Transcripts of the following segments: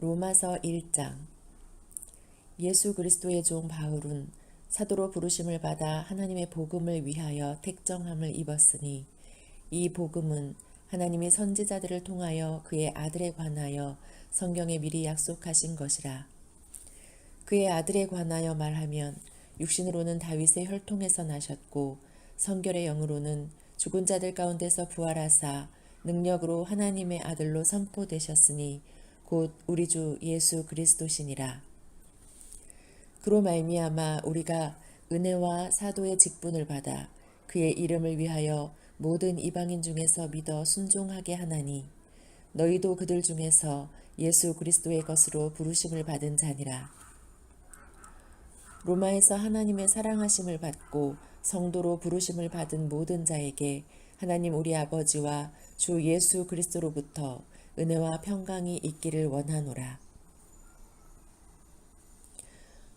로마서 1장. 예수 그리스도의 종 바울은 사도로 부르심을 받아 하나님의 복음을 위하여 택정함을 입었으니 이 복음은 하나님이 선지자들을 통하여 그의 아들에 관하여 성경에 미리 약속하신 것이라. 그의 아들에 관하여 말하면 육신으로는 다윗의 혈통에서 나셨고 성결의 영으로는 죽은 자들 가운데서 부활하사 능력으로 하나님의 아들로 선포되셨으니 곧 우리 주 예수 그리스도시니라. 그로 말미암아 우리가 은혜와 사도의 직분을 받아 그의 이름을 위하여 모든 이방인 중에서 믿어 순종하게 하나니 너희도 그들 중에서 예수 그리스도의 것으로 부르심을 받은 자니라. 로마에서 하나님의 사랑하심을 받고 성도로 부르심을 받은 모든 자에게 하나님 우리 아버지와 주 예수 그리스도로부터 은혜와 평강이 있기를 원하노라.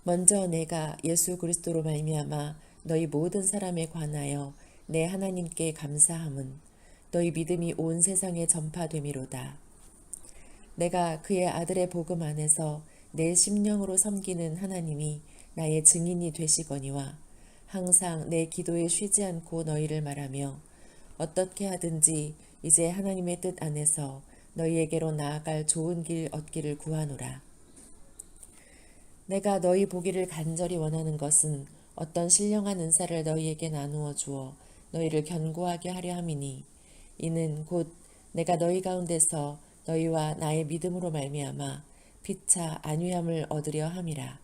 먼저 내가 예수 그리스도로 말미암아 너희 모든 사람에 관하여 내 하나님께 감사함은 너희 믿음이 온 세상에 전파됨이로다. 내가 그의 아들의 복음 안에서 내 심령으로 섬기는 하나님이 나의 증인이 되시거니와 항상 내 기도에 쉬지 않고 너희를 말하며 어떻게 하든지 이제 하나님의 뜻 안에서 너희에게로 나아갈 좋은 길 얻기를 구하노라. 내가 너희 보기를 간절히 원하는 것은 어떤 신령한 은사를 너희에게 나누어 주어 너희를 견고하게 하려 함이니 이는 곧 내가 너희 가운데서 너희와 나의 믿음으로 말미암아 피차 안위함을 얻으려 함이라.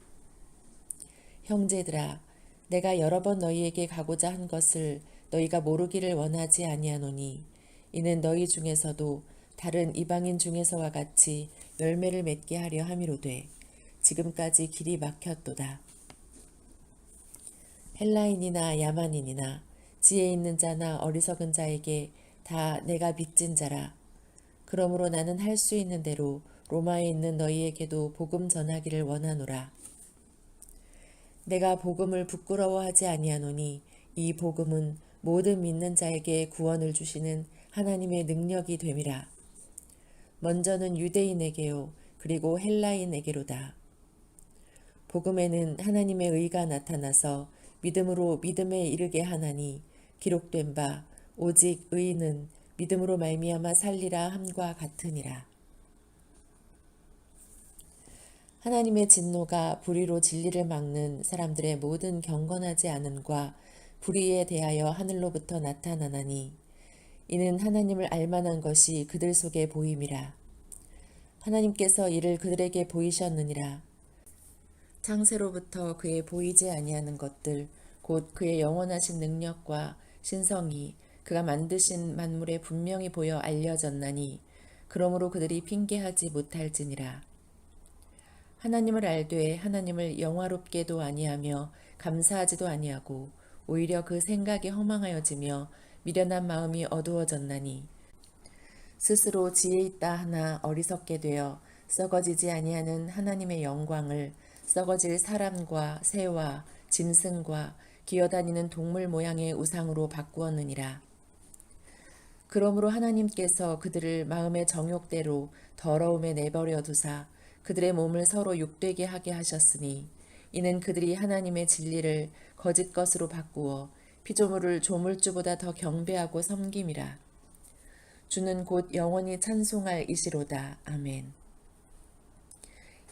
형제들아, 내가 여러 번 너희에게 가고자 한 것을 너희가 모르기를 원하지 아니하노니 이는 너희 중에서도 다른 이방인 중에서와 같이 열매를 맺게 하려 함이로되 지금까지 길이 막혔도다. 헬라인이나 야만인이나 지혜 있는 자나 어리석은 자에게 다 내가 빚진 자라. 그러므로 나는 할 수 있는 대로 로마에 있는 너희에게도 복음 전하기를 원하노라. 내가 복음을 부끄러워하지 아니하노니 이 복음은 모든 믿는 자에게 구원을 주시는 하나님의 능력이 됨이라. 먼저는 유대인에게요 그리고 헬라인에게로다. 복음에는 하나님의 의가 나타나서 믿음으로 믿음에 이르게 하나니 기록된 바 오직 의인은 믿음으로 말미암아 살리라 함과 같으니라. 하나님의 진노가 불의로 진리를 막는 사람들의 모든 경건하지 않음과 불의에 대하여 하늘로부터 나타나나니 이는 하나님을 알만한 것이 그들 속에 보임이라. 하나님께서 이를 그들에게 보이셨느니라. 창세로부터 그의 보이지 아니하는 것들 곧 그의 영원하신 능력과 신성이 그가 만드신 만물에 분명히 보여 알려졌나니 그러므로 그들이 핑계하지 못할지니라. 하나님을 알되 하나님을 영화롭게도 아니하며 감사하지도 아니하고 오히려 그 생각이 허망하여지며 미련한 마음이 어두워졌나니 스스로 지혜 있다 하나 어리석게 되어 썩어지지 아니하는 하나님의 영광을 썩어질 사람과 새와 짐승과 기어다니는 동물 모양의 우상으로 바꾸었느니라. 그러므로 하나님께서 그들을 마음의 정욕대로 더러움에 내버려 두사 그들의 몸을 서로 욕되게 하게 하셨으니 이는 그들이 하나님의 진리를 거짓 것으로 바꾸어 피조물을 조물주보다 더 경배하고 섬김이라. 주는 곧 영원히 찬송할 이시로다. 아멘.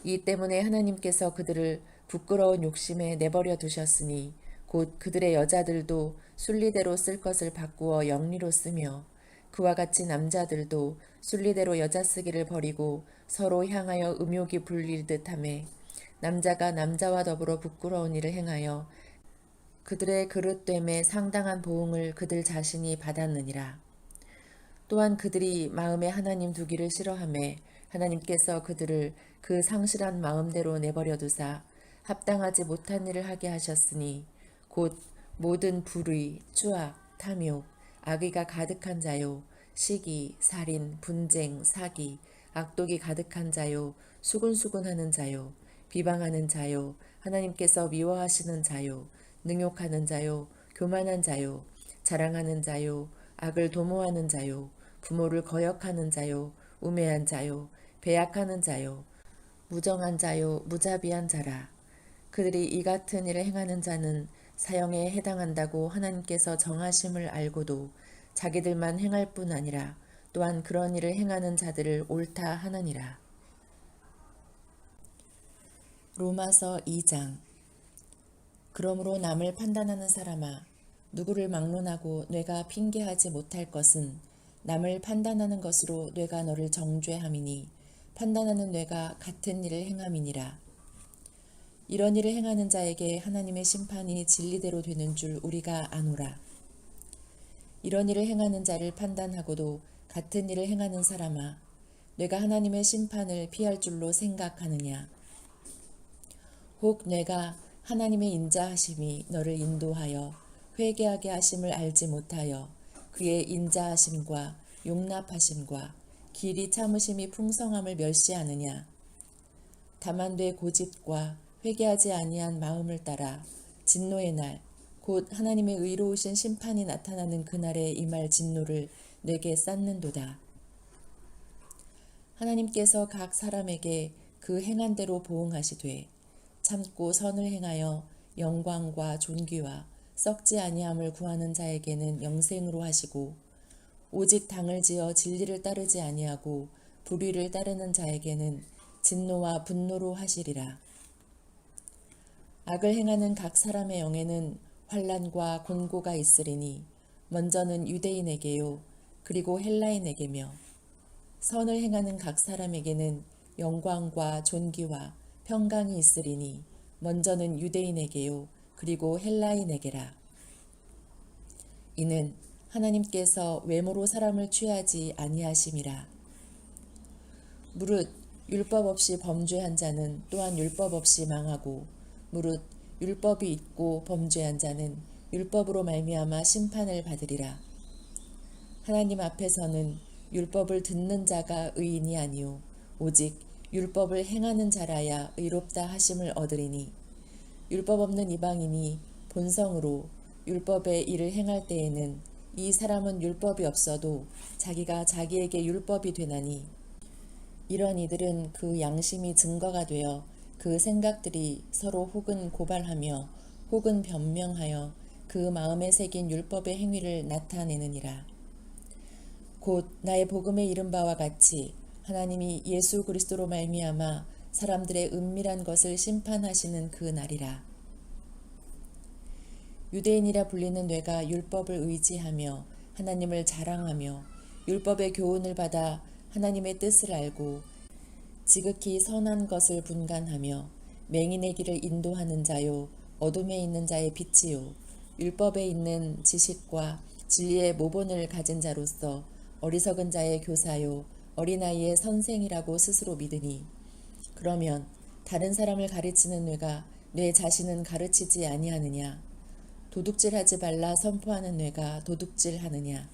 이 때문에 하나님께서 그들을 부끄러운 욕심에 내버려 두셨으니 곧 그들의 여자들도 순리대로 쓸 것을 바꾸어 영리로 쓰며 그와 같이 남자들도 순리대로 여자 쓰기를 버리고 서로 향하여 음욕이 불릴 듯하매 남자가 남자와 더불어 부끄러운 일을 행하여 그들의 그릇됨에 상당한 보응을 그들 자신이 받았느니라. 또한 그들이 마음에 하나님 두기를 싫어하매 하나님께서 그들을 그 상실한 마음대로 내버려 두사 합당하지 못한 일을 하게 하셨으니 곧 모든 불의, 추악, 탐욕, 악의가 가득한 자요 시기, 살인, 분쟁, 사기, 악독이 가득한 자요 수군수군하는 자요 비방하는 자요 하나님께서 미워하시는 자요 능욕하는 자요 교만한 자요 자랑하는 자요 악을 도모하는 자요 부모를 거역하는 자요 우매한 자요 배약하는 자요 무정한 자요 무자비한 자라. 그들이 이 같은 일을 행하는 자는 사형에 해당한다고 하나님께서 정하심을 알고도 자기들만 행할 뿐 아니라 또한 그런 일을 행하는 자들을 옳다 하느니라. 로마서 2장. 그러므로 남을 판단하는 사람아, 누구를 막론하고 뇌가 핑계하지 못할 것은 남을 판단하는 것으로 뇌가 너를 정죄함이니 판단하는 뇌가 같은 일을 행함이니라. 이런 일을 행하는 자에게 하나님의 심판이 진리대로 되는 줄 우리가 아노라. 이런 일을 행하는 자를 판단하고도 같은 일을 행하는 사람아, 뇌가 하나님의 심판을 피할 줄로 생각하느냐. 혹 뇌가 하나님의 인자하심이 너를 인도하여 회개하게 하심을 알지 못하여 그의 인자하심과 용납하심과 길이 참으심이 풍성함을 멸시하느냐. 다만 뇌 고집과 회개하지 아니한 마음을 따라 진노의 날 곧 하나님의 의로우신 심판이 나타나는 그날에 임할 진노를 내게 쌓는도다. 하나님께서 각 사람에게 그 행한 대로 보응하시되 참고 선을 행하여 영광과 존귀와 썩지 아니함을 구하는 자에게는 영생으로 하시고 오직 당을 지어 진리를 따르지 아니하고 불의를 따르는 자에게는 진노와 분노로 하시리라. 악을 행하는 각 사람의 영에는 환난과 곤고가 있으리니 먼저는 유대인에게요 그리고 헬라인에게며 선을 행하는 각 사람에게는 영광과 존귀와 평강이 있으리니 먼저는 유대인에게요 그리고 헬라인에게라. 이는 하나님께서 외모로 사람을 취하지 아니하심이라. 무릇 율법 없이 범죄한 자는 또한 율법 없이 망하고 무릇 율법이 있고 범죄한 자는 율법으로 말미암아 심판을 받으리라. 하나님 앞에서는 율법을 듣는 자가 의인이 아니요 오직 율법을 행하는 자라야 의롭다 하심을 얻으리니 율법 없는 이방인이 본성으로 율법의 일을 행할 때에는 이 사람은 율법이 없어도 자기가 자기에게 율법이 되나니 이런 이들은 그 양심이 증거가 되어 그 생각들이 서로 혹은 고발하며 혹은 변명하여 그 마음에 새긴 율법의 행위를 나타내느니라. 곧 나의 복음에 이른 바와 같이 하나님이 예수 그리스도로 말미암아 사람들의 은밀한 것을 심판하시는 그 날이라. 유대인이라 불리는 뇌가 율법을 의지하며 하나님을 자랑하며 율법의 교훈을 받아 하나님의 뜻을 알고 지극히 선한 것을 분간하며 맹인의 길을 인도하는 자요 어둠에 있는 자의 빛이요 율법에 있는 지식과 진리의 모본을 가진 자로서 어리석은 자의 교사요 어린아이의 선생이라고 스스로 믿으니 그러면 다른 사람을 가르치는 뇌가 뇌 자신은 가르치지 아니하느냐. 도둑질하지 말라 선포하는 뇌가 도둑질하느냐.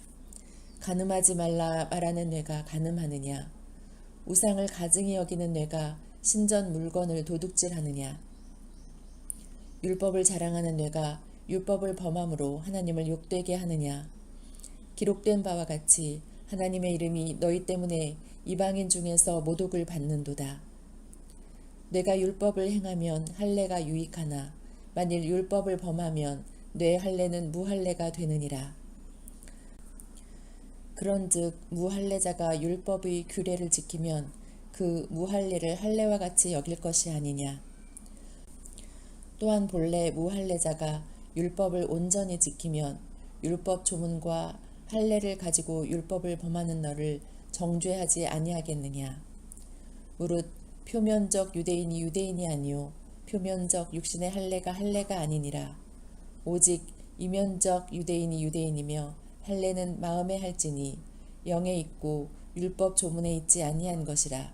간음하지 말라 말하는 뇌가 간음하느냐. 우상을 가증히 여기는 뇌가 신전 물건을 도둑질하느냐. 율법을 자랑하는 뇌가 율법을 범함으로 하나님을 욕되게 하느냐. 기록된 바와 같이 하나님의 이름이 너희 때문에 이방인 중에서 모독을 받는도다. 뇌가 율법을 행하면 할례가 유익하나 만일 율법을 범하면 뇌 할례는 무할례가 되느니라. 그런즉 무할례자가 율법의 규례를 지키면 그 무할례를 할례와 같이 여길 것이 아니냐. 또한 본래 무할례자가 율법을 온전히 지키면 율법 조문과 할례를 가지고 율법을 범하는 너를 정죄하지 아니하겠느냐. 무릇 표면적 유대인이 유대인이 아니요 표면적 육신의 할례가 할례가 아니니라. 오직 이면적 유대인이 유대인이며 할례는 마음에 할지니 영에 있고 율법 조문에 있지 아니한 것이라.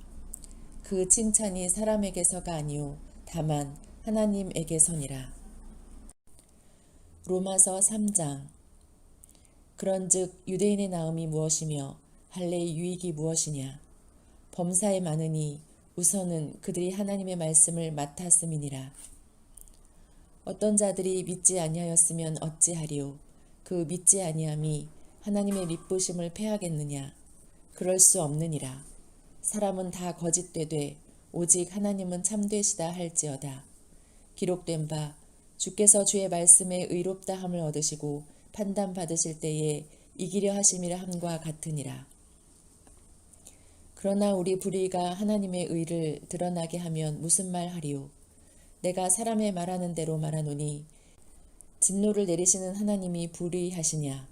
그 칭찬이 사람에게서가 아니요 다만 하나님에게서니라. 로마서 3장. 그런즉 유대인의 나음이 무엇이며 할례의 유익이 무엇이냐. 범사에 많으니 우선은 그들이 하나님의 말씀을 맡았음이니라. 어떤 자들이 믿지 아니하였으면 어찌하리요. 그 믿지 아니함이 하나님의 믿부심을 패하겠느냐. 그럴 수 없느니라. 사람은 다 거짓되되 오직 하나님은 참되시다 할지어다. 기록된 바 주께서 주의 말씀에 의롭다함을 얻으시고 판단받으실 때에 이기려 하심이라 함과 같으니라. 그러나 우리 불의가 하나님의 의를 드러나게 하면 무슨 말 하리요? 내가 사람의 말하는 대로 말하노니 진노를 내리시는 하나님이 불의하시냐?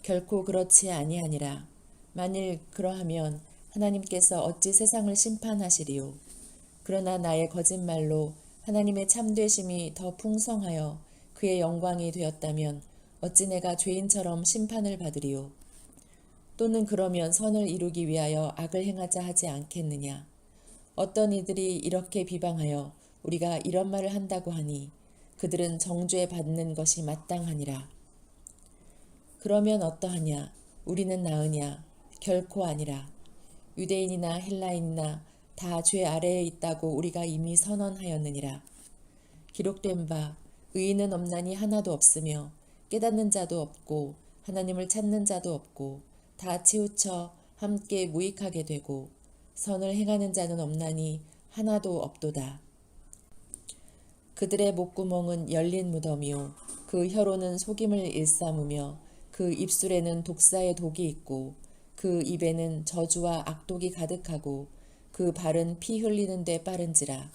결코 그렇지 아니하니라. 만일 그러하면 하나님께서 어찌 세상을 심판하시리요? 그러나 나의 거짓말로 하나님의 참되심이 더 풍성하여 그의 영광이 되었다면 어찌 내가 죄인처럼 심판을 받으리요? 또는 그러면 선을 이루기 위하여 악을 행하자 하지 않겠느냐? 어떤 이들이 이렇게 비방하여 우리가 이런 말을 한다고 하니 그들은 정죄 받는 것이 마땅하니라. 그러면 어떠하냐? 우리는 나으냐? 결코 아니라. 유대인이나 헬라인이나 다 죄 아래에 있다고 우리가 이미 선언하였느니라. 기록된 바 의인은 없나니 하나도 없으며 깨닫는 자도 없고 하나님을 찾는 자도 없고 다 치우쳐 함께 무익하게 되고 선을 행하는 자는 없나니 하나도 없도다. 그들의 목구멍은 열린 무덤이요 그 혀로는 속임을 일삼으며 그 입술에는 독사의 독이 있고 그 입에는 저주와 악독이 가득하고 그 발은 피 흘리는 데 빠른지라.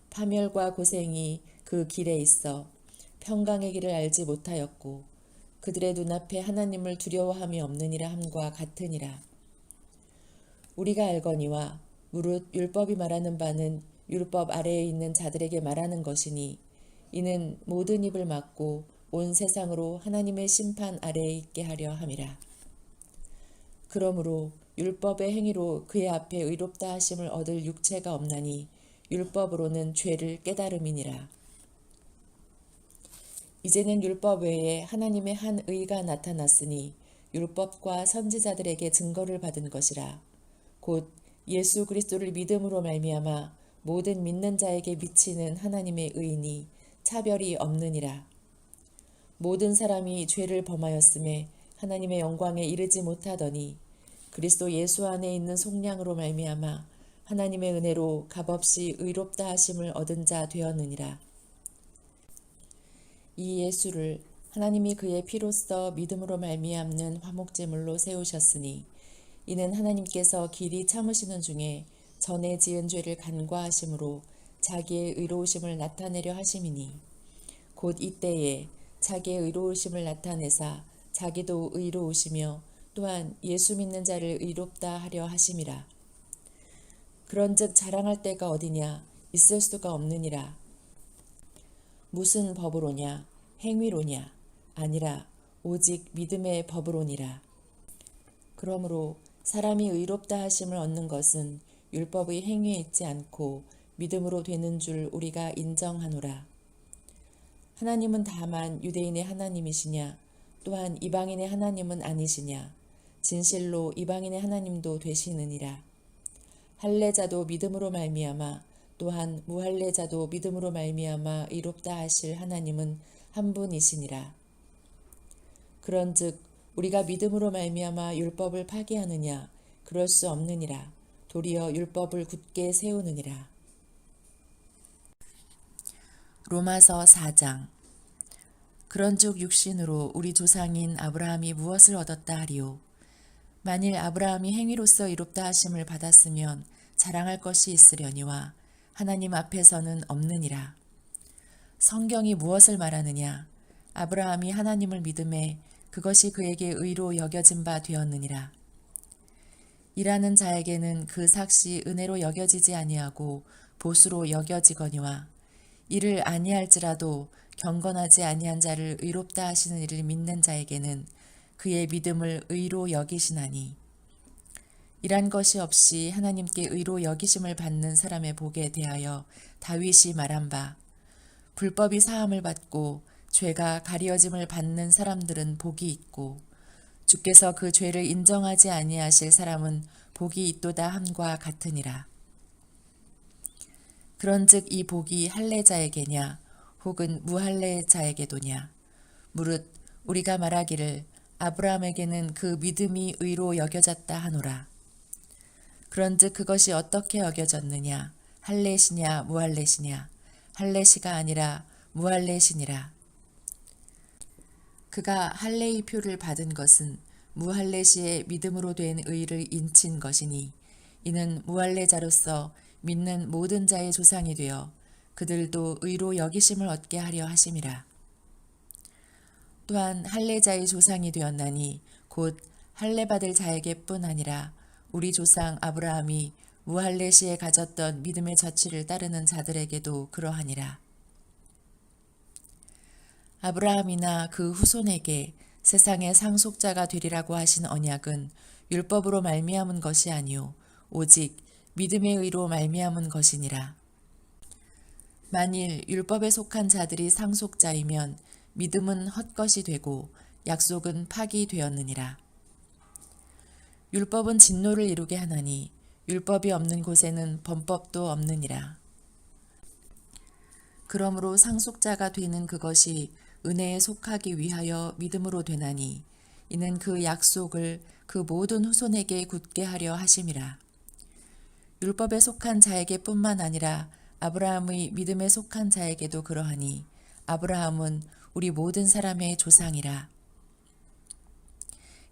파멸과 고생이 그 길에 있어 평강의 길을 알지 못하였고 그들의 눈앞에 하나님을 두려워함이 없느니라 함과 같으니라. 우리가 알거니와 무릇 율법이 말하는 바는 율법 아래에 있는 자들에게 말하는 것이니 이는 모든 입을 막고 온 세상으로 하나님의 심판 아래에 있게 하려 함이라. 그러므로 율법의 행위로 그의 앞에 의롭다 하심을 얻을 육체가 없나니 율법으로는 죄를 깨달음이니라. 이제는 율법 외에 하나님의 한 의가 나타났으니 율법과 선지자들에게 증거를 받은 것이라. 곧 예수 그리스도를 믿음으로 말미암아 모든 믿는 자에게 미치는 하나님의 의인이 차별이 없느니라. 모든 사람이 죄를 범하였음에 하나님의 영광에 이르지 못하더니 그리스도 예수 안에 있는 속량으로 말미암아 하나님의 은혜로 값없이 의롭다 하심을 얻은 자 되었느니라. 이 예수를 하나님이 그의 피로써 믿음으로 말미암는 화목제물로 세우셨으니 이는 하나님께서 길이 참으시는 중에 전에 지은 죄를 간과하심으로 자기의 의로우심을 나타내려 하심이니 곧 이때에 자기의 의로우심을 나타내사 자기도 의로우시며 또한 예수 믿는 자를 의롭다 하려 하심이라. 그런즉 자랑할 때가 어디냐? 있을 수가 없느니라. 무슨 법으로냐? 행위로냐? 아니라 오직 믿음의 법으로니라. 그러므로 사람이 의롭다 하심을 얻는 것은 율법의 행위에 있지 않고 믿음으로 되는 줄 우리가 인정하노라. 하나님은 다만 유대인의 하나님이시냐? 또한 이방인의 하나님은 아니시냐? 진실로 이방인의 하나님도 되시느니라. 할례자도 믿음으로 말미암아 또한 무할례자도 믿음으로 말미암아 의롭다 하실 하나님은 한 분이시니라. 그런즉 우리가 믿음으로 말미암아 율법을 파기하느냐? 그럴 수 없느니라. 도리어 율법을 굳게 세우느니라. 로마서 4장. 그런즉 육신으로 우리 조상인 아브라함이 무엇을 얻었다 하리요? 만일 아브라함이 행위로서 의롭다 하심을 받았으면 자랑할 것이 있으려니와 하나님 앞에서는 없느니라. 성경이 무엇을 말하느냐? 아브라함이 하나님을 믿음에 그것이 그에게 의로 여겨진 바 되었느니라. 일하는 자에게는 그 삭시 은혜로 여겨지지 아니하고 보수로 여겨지거니와 이를 아니할지라도 경건하지 아니한 자를 의롭다 하시는 이를 믿는 자에게는 그의 믿음을 의로 여기시나니 이란 것이 없이 하나님께 의로 여기심을 받는 사람의 복에 대하여 다윗이 말한 바 불법이 사함을 받고 죄가 가리어짐을 받는 사람들은 복이 있고 주께서 그 죄를 인정하지 아니하실 사람은 복이 있도다 함과 같으니라. 그런즉 이 복이 할례자에게냐 혹은 무할례자에게도냐? 무릇 우리가 말하기를 아브라함에게는 그 믿음이 의로 여겨졌다 하노라. 그런즉 그것이 어떻게 여겨졌느냐? 할례시냐 무할례시냐 할례시가 아니라 무할례시니라. 그가 할례의 표를 받은 것은 무할례시의 믿음으로 된 의를 인친 것이니 이는 무할례자로서 믿는 모든 자의 조상이 되어 그들도 의로 여기심을 얻게 하려 하심이라. 또한 할례자의 조상이 되었나니 곧 할례받을 자에게뿐 아니라 우리 조상 아브라함이 무할례시에 가졌던 믿음의 저치를 따르는 자들에게도 그러하니라. 아브라함이나 그 후손에게 세상의 상속자가 되리라고 하신 언약은 율법으로 말미암은 것이 아니요 오직 믿음의 의로 말미암은 것이니라. 만일 율법에 속한 자들이 상속자이면 믿음은 헛것이 되고 약속은 파기되었느니라. 율법은 진노를 이루게 하나니 율법이 없는 곳에는 범법도 없느니라. 그러므로 상속자가 되는 그것이 은혜에 속하기 위하여 믿음으로 되나니 이는 그 약속을 그 모든 후손에게 굳게 하려 하심이라. 율법에 속한 자에게뿐만 아니라 아브라함의 믿음에 속한 자에게도 그러하니 아브라함은 우리 모든 사람의 조상이라.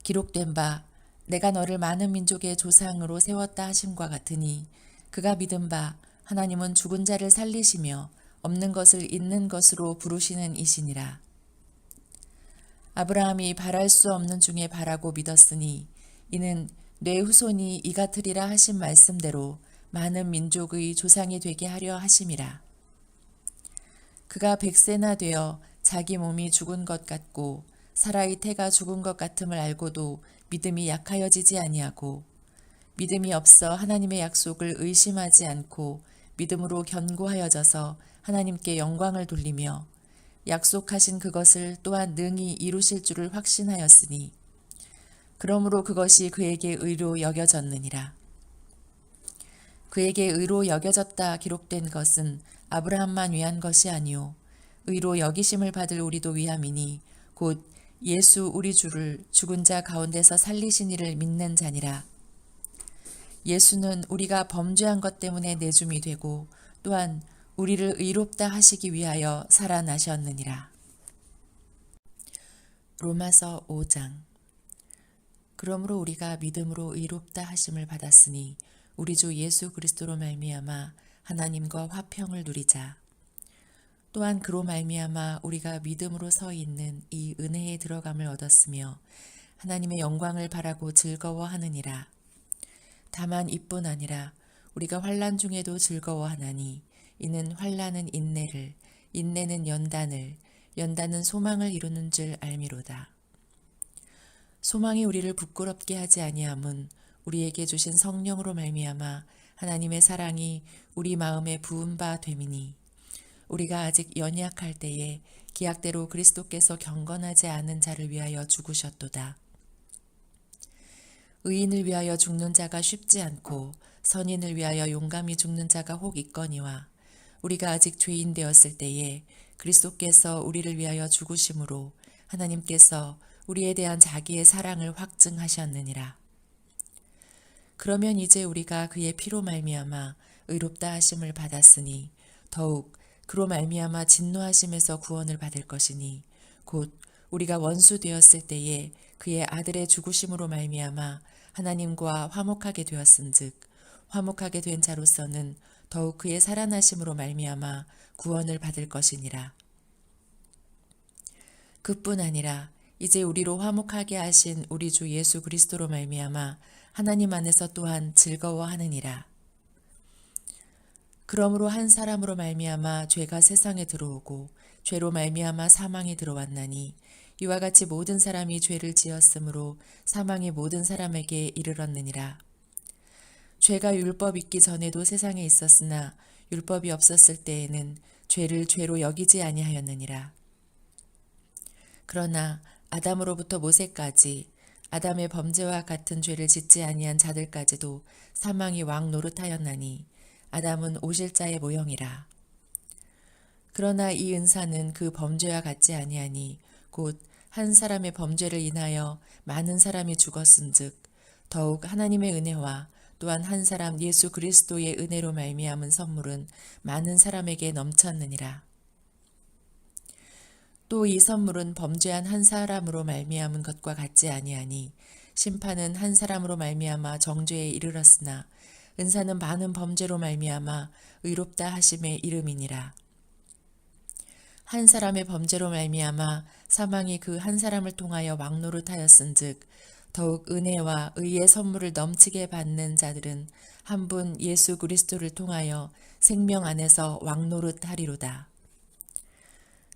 기록된 바 내가 너를 많은 민족의 조상으로 세웠다 하심과 같으니 그가 믿은 바 하나님은 죽은 자를 살리시며 없는 것을 있는 것으로 부르시는 이시니라. 아브라함이 바랄 수 없는 중에 바라고 믿었으니 이는 내 후손이 이 같으리라 하신 말씀대로 많은 민족의 조상이 되게 하려 하심이라. 그가 100세나 되어 자기 몸이 죽은 것 같고 사라의 태가 죽은 것 같음을 알고도 믿음이 약하여지지 아니하고 믿음이 없어 하나님의 약속을 의심하지 않고 믿음으로 견고하여져서 하나님께 영광을 돌리며 약속하신 그것을 또한 능히 이루실 줄을 확신하였으니 그러므로 그것이 그에게 의로 여겨졌느니라. 그에게 의로 여겨졌다 기록된 것은 아브라함만 위한 것이 아니요 의로 여기심을 받을 우리도 위함이니 곧 예수 우리 주를 죽은 자 가운데서 살리신 이를 믿는 자니라. 예수는 우리가 범죄한 것 때문에 내줌이 되고 또한 우리를 의롭다 하시기 위하여 살아나셨느니라. 로마서 5장. 그러므로 우리가 믿음으로 의롭다 하심을 받았으니 우리 주 예수 그리스도로 말미암아 하나님과 화평을 누리자. 또한 그로 말미암아 우리가 믿음으로 서 있는 이 은혜에 들어감을 얻었으며 하나님의 영광을 바라고 즐거워하느니라. 다만 이뿐 아니라 우리가 환난 중에도 즐거워하나니 이는 환난은 인내를, 인내는 연단을, 연단은 소망을 이루는 줄 알미로다. 소망이 우리를 부끄럽게 하지 아니함은 우리에게 주신 성령으로 말미암아 하나님의 사랑이 우리 마음에 부은 바 됨이니 우리가 아직 연약할 때에 기약대로 그리스도께서 경건하지 않은 자를 위하여 죽으셨도다. 의인을 위하여 죽는 자가 쉽지 않고 선인을 위하여 용감히 죽는 자가 혹 있거니와 우리가 아직 죄인 되었을 때에 그리스도께서 우리를 위하여 죽으심으로 하나님께서 우리에 대한 자기의 사랑을 확증하셨느니라. 그러면 이제 우리가 그의 피로 말미암아 의롭다 하심을 받았으니 더욱 그로 말미암아 진노하심에서 구원을 받을 것이니 곧 우리가 원수 되었을 때에 그의 아들의 죽으심으로 말미암아 하나님과 화목하게 되었은즉 화목하게 된 자로서는 더욱 그의 살아나심으로 말미암아 구원을 받을 것이니라. 그뿐 아니라 이제 우리로 화목하게 하신 우리 주 예수 그리스도로 말미암아 하나님 안에서 또한 즐거워하느니라. 그러므로 한 사람으로 말미암아 죄가 세상에 들어오고 죄로 말미암아 사망이 들어왔나니 이와 같이 모든 사람이 죄를 지었으므로 사망이 모든 사람에게 이르렀느니라. 죄가 율법 있기 전에도 세상에 있었으나 율법이 없었을 때에는 죄를 죄로 여기지 아니하였느니라. 그러나 아담으로부터 모세까지 아담의 범죄와 같은 죄를 짓지 아니한 자들까지도 사망이 왕 노릇하였나니 아담은 오실자의 모형이라. 그러나 이 은사는 그 범죄와 같지 아니하니 곧 한 사람의 범죄를 인하여 많은 사람이 죽었은즉 더욱 하나님의 은혜와 또한 한 사람 예수 그리스도의 은혜로 말미암은 선물은 많은 사람에게 넘쳤느니라. 또 이 선물은 범죄한 한 사람으로 말미암은 것과 같지 아니하니 심판은 한 사람으로 말미암아 정죄에 이르렀으나 은사는 많은 범죄로 말미암아 의롭다 하심의 이름이니라. 한 사람의 범죄로 말미암아 사망이 그 한 사람을 통하여 왕노릇하였은즉 더욱 은혜와 의의 선물을 넘치게 받는 자들은 한 분 예수 그리스도를 통하여 생명 안에서 왕노릇하리로다.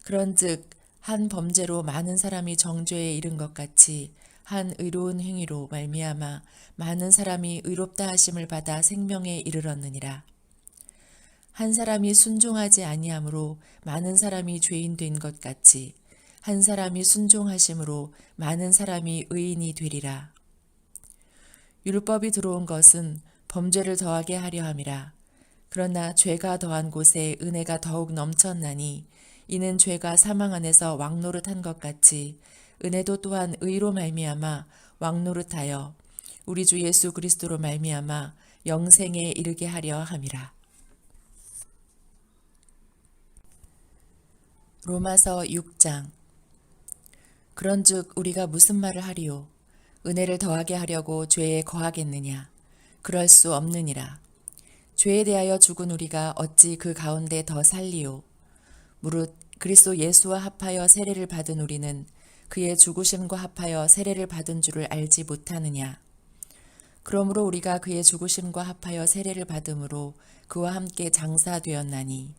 그런즉 한 범죄로 많은 사람이 정죄에 이른 것 같이 한 의로운 행위로 말미암아 많은 사람이 의롭다 하심을 받아 생명에 이르렀느니라. 한 사람이 순종하지 아니함으로 많은 사람이 죄인 된 것 같이 한 사람이 순종하심으로 많은 사람이 의인이 되리라. 율법이 들어온 것은 범죄를 더하게 하려 함이라. 그러나 죄가 더한 곳에 은혜가 더욱 넘쳤나니 이는 죄가 사망 안에서 왕노릇한 것 같이 은혜도 또한 의로 말미암아 왕노릇하여 우리 주 예수 그리스도로 말미암아 영생에 이르게 하려 함이라. 로마서 6장. 그런즉 우리가 무슨 말을 하리요? 은혜를 더하게 하려고 죄에 거하겠느냐? 그럴 수 없느니라. 죄에 대하여 죽은 우리가 어찌 그 가운데 더 살리요? 무릇 그리스도 예수와 합하여 세례를 받은 우리는 그의 죽으심과 합하여 세례를 받은 줄을 알지 못하느냐? 그러므로 우리가 그의 죽으심과 합하여 세례를 받음으로 그와 함께 장사되었나니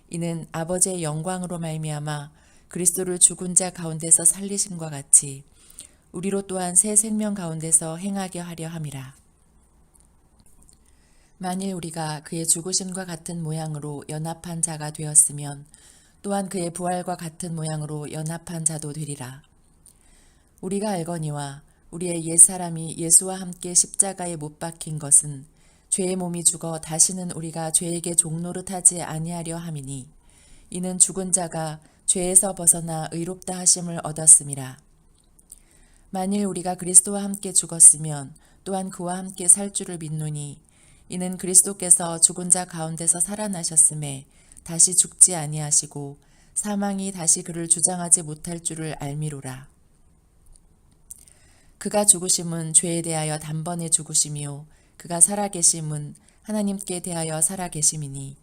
이는 아버지의 영광으로 말미암아 그리스도를 죽은 자 가운데서 살리심과 같이 우리로 또한 새 생명 가운데서 행하게 하려 함이라. 만일 우리가 그의 죽으심과 같은 모양으로 연합한 자가 되었으면 또한 그의 부활과 같은 모양으로 연합한 자도 되리라. 우리가 알거니와 우리의 옛사람이 예수와 함께 십자가에 못 박힌 것은 죄의 몸이 죽어 다시는 우리가 죄에게 종노릇하지 아니하려 함이니 이는 죽은 자가 죄에서 벗어나 의롭다 하심을 얻었음이라. 만일 우리가 그리스도와 함께 죽었으면 또한 그와 함께 살 줄을 믿노니 이는 그리스도께서 죽은 자 가운데서 살아나셨음에 다시 죽지 아니하시고 사망이 다시 그를 주장하지 못할 줄을 알미로라. 그가 죽으심은 죄에 대하여 단번에 죽으심이요 그가 살아계심은 하나님께 대하여 살아계심이니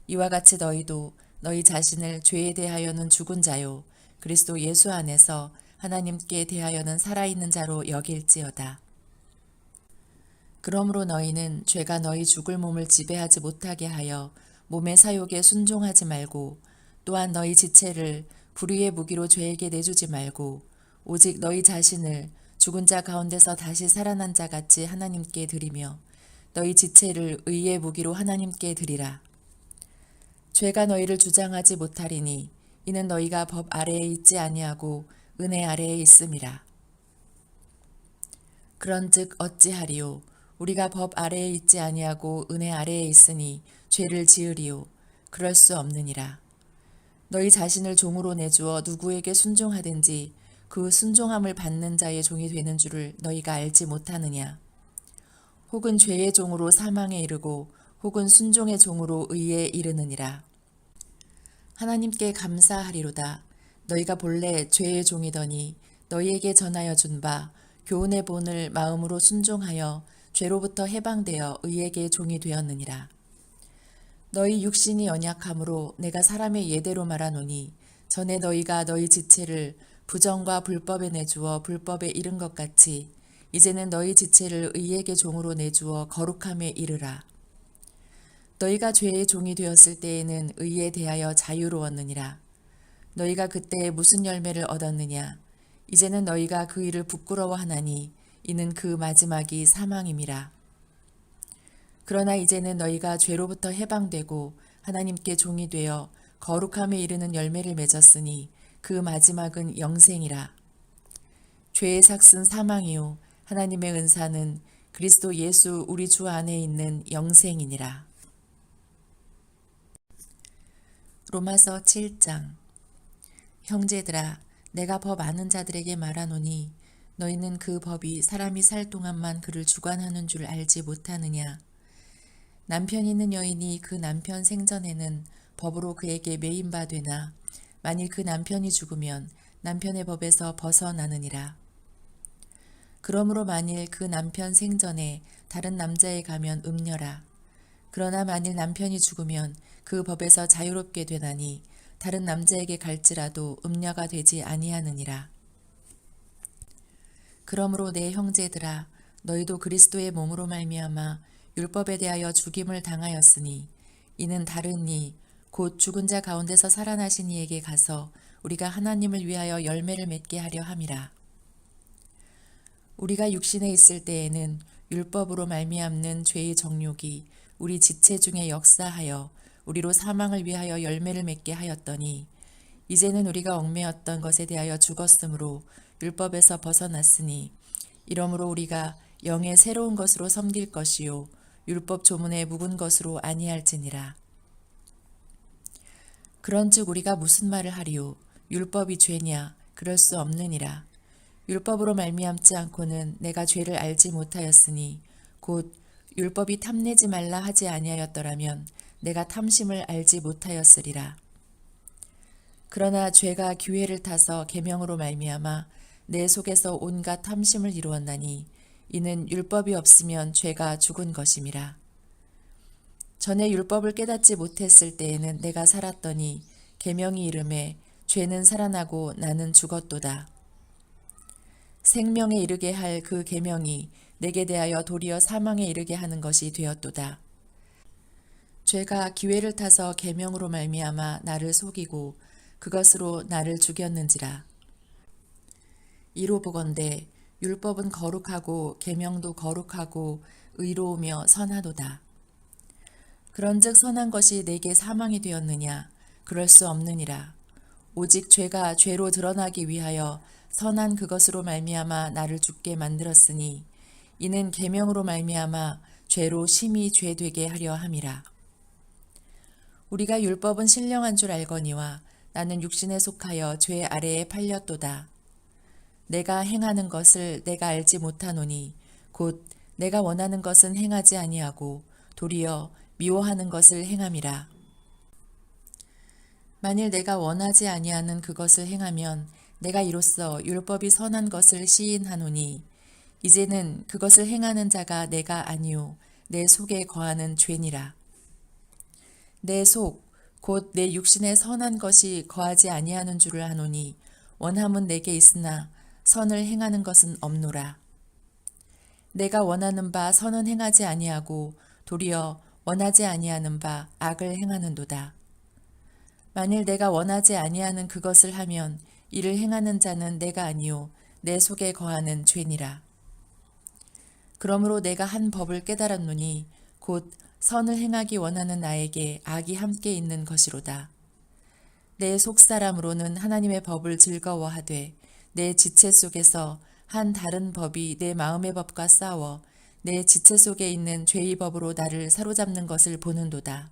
이와 같이 너희도 너희 자신을 죄에 대하여는 죽은 자요 그리스도 예수 안에서 하나님께 대하여는 살아있는 자로 여길지어다. 그러므로 너희는 죄가 너희 죽을 몸을 지배하지 못하게 하여 몸의 사욕에 순종하지 말고 또한 너희 지체를 불의의 무기로 죄에게 내주지 말고 오직 너희 자신을 죽은 자 가운데서 다시 살아난 자 같이 하나님께 드리며 너희 지체를 의의 무기로 하나님께 드리라. 죄가 너희를 주장하지 못하리니 이는 너희가 법 아래에 있지 아니하고 은혜 아래에 있음이라. 그런즉 어찌하리요? 우리가 법 아래에 있지 아니하고 은혜 아래에 있으니 죄를 지으리요? 그럴 수 없느니라. 너희 자신을 종으로 내주어 누구에게 순종하든지 그 순종함을 받는 자의 종이 되는 줄을 너희가 알지 못하느냐? 혹은 죄의 종으로 사망에 이르고 혹은 순종의 종으로 의에 이르느니라. 하나님께 감사하리로다. 너희가 본래 죄의 종이더니 너희에게 전하여 준 바 교훈의 본을 마음으로 순종하여 죄로부터 해방되어 의에게 종이 되었느니라. 너희 육신이 연약함으로 내가 사람의 예대로 말하노니 전에 너희가 너희 지체를 부정과 불법에 내주어 불법에 이른 것 같이 이제는 너희 지체를 의에게 종으로 내주어 거룩함에 이르라. 너희가 죄의 종이 되었을 때에는 의에 대하여 자유로웠느니라. 너희가 그때 무슨 열매를 얻었느냐? 이제는 너희가 그 일을 부끄러워하나니 이는 그 마지막이 사망임이라. 그러나 이제는 너희가 죄로부터 해방되고 하나님께 종이 되어 거룩함에 이르는 열매를 맺었으니 그 마지막은 영생이라. 죄의 삭은 사망이요 하나님의 은사는 그리스도 예수 우리 주 안에 있는 영생이니라. 로마서 7장. 형제들아 내가 법 아는 자들에게 말하노니 너희는 그 법이 사람이 살 동안만 그를 주관하는 줄 알지 못하느냐. 남편 있는 여인이 그 남편 생전에는 법으로 그에게 매인 바 되나 만일 그 남편이 죽으면 남편의 법에서 벗어나느니라. 그러므로 만일 그 남편 생전에 다른 남자에 가면 음녀라. 그러나 만일 남편이 죽으면 그 법에서 자유롭게 되나니 다른 남자에게 갈지라도 음녀가 되지 아니하느니라. 그러므로 내 형제들아 너희도 그리스도의 몸으로 말미암아 율법에 대하여 죽임을 당하였으니 이는 다른 이 곧 죽은 자 가운데서 살아나신 이에게 가서 우리가 하나님을 위하여 열매를 맺게 하려 함이라. 우리가 육신에 있을 때에는 율법으로 말미암는 죄의 정욕이 우리 지체 중에 역사하여 우리로 사망을 위하여 열매를 맺게 하였더니 이제는 우리가 얽매였던 것에 대하여 죽었으므로 율법에서 벗어났으니 이러므로 우리가 영의 새로운 것으로 섬길 것이요 율법 조문에 묵은 것으로 아니할지니라. 그런즉 우리가 무슨 말을 하리요? 율법이 죄냐? 그럴 수 없느니라. 율법으로 말미암지 않고는 내가 죄를 알지 못하였으니 곧 율법이 탐내지 말라 하지 아니하였더라면 내가 탐심을 알지 못하였으리라. 그러나 죄가 기회를 타서 계명으로 말미암아 내 속에서 온갖 탐심을 이루었나니 이는 율법이 없으면 죄가 죽은 것임이라. 전에 율법을 깨닫지 못했을 때에는 내가 살았더니 계명이 이름에 죄는 살아나고 나는 죽었도다. 생명에 이르게 할 그 계명이 내게 대하여 도리어 사망에 이르게 하는 것이 되었도다. 죄가 기회를 타서 계명으로 말미암아 나를 속이고 그것으로 나를 죽였는지라. 이로 보건대 율법은 거룩하고 계명도 거룩하고 의로우며 선하도다. 그런즉 선한 것이 내게 사망이 되었느냐? 그럴 수 없느니라. 오직 죄가 죄로 드러나기 위하여 선한 그것으로 말미암아 나를 죽게 만들었으니 이는 계명으로 말미암아 죄로 심히 죄되게 하려 함이라. 우리가 율법은 신령한 줄 알거니와 나는 육신에 속하여 죄 아래에 팔렸도다. 내가 행하는 것을 내가 알지 못하노니 곧 내가 원하는 것은 행하지 아니하고 도리어 미워하는 것을 행함이라. 만일 내가 원하지 아니하는 그것을 행하면 내가 이로써 율법이 선한 것을 시인하노니 이제는 그것을 행하는 자가 내가 아니요 내 속에 거하는 죄니라. 내 속 곧 내 육신에 선한 것이 거하지 아니하는 줄을 아노니 원함은 내게 있으나 선을 행하는 것은 없노라. 내가 원하는 바 선은 행하지 아니하고 도리어 원하지 아니하는 바 악을 행하는도다. 만일 내가 원하지 아니하는 그것을 하면 이를 행하는 자는 내가 아니요 내 속에 거하는 죄니라. 그러므로 내가 한 법을 깨달았노니 곧 선을 행하기 원하는 나에게 악이 함께 있는 것이로다. 내 속사람으로는 하나님의 법을 즐거워하되 내 지체 속에서 한 다른 법이 내 마음의 법과 싸워 내 지체 속에 있는 죄의 법으로 나를 사로잡는 것을 보는도다.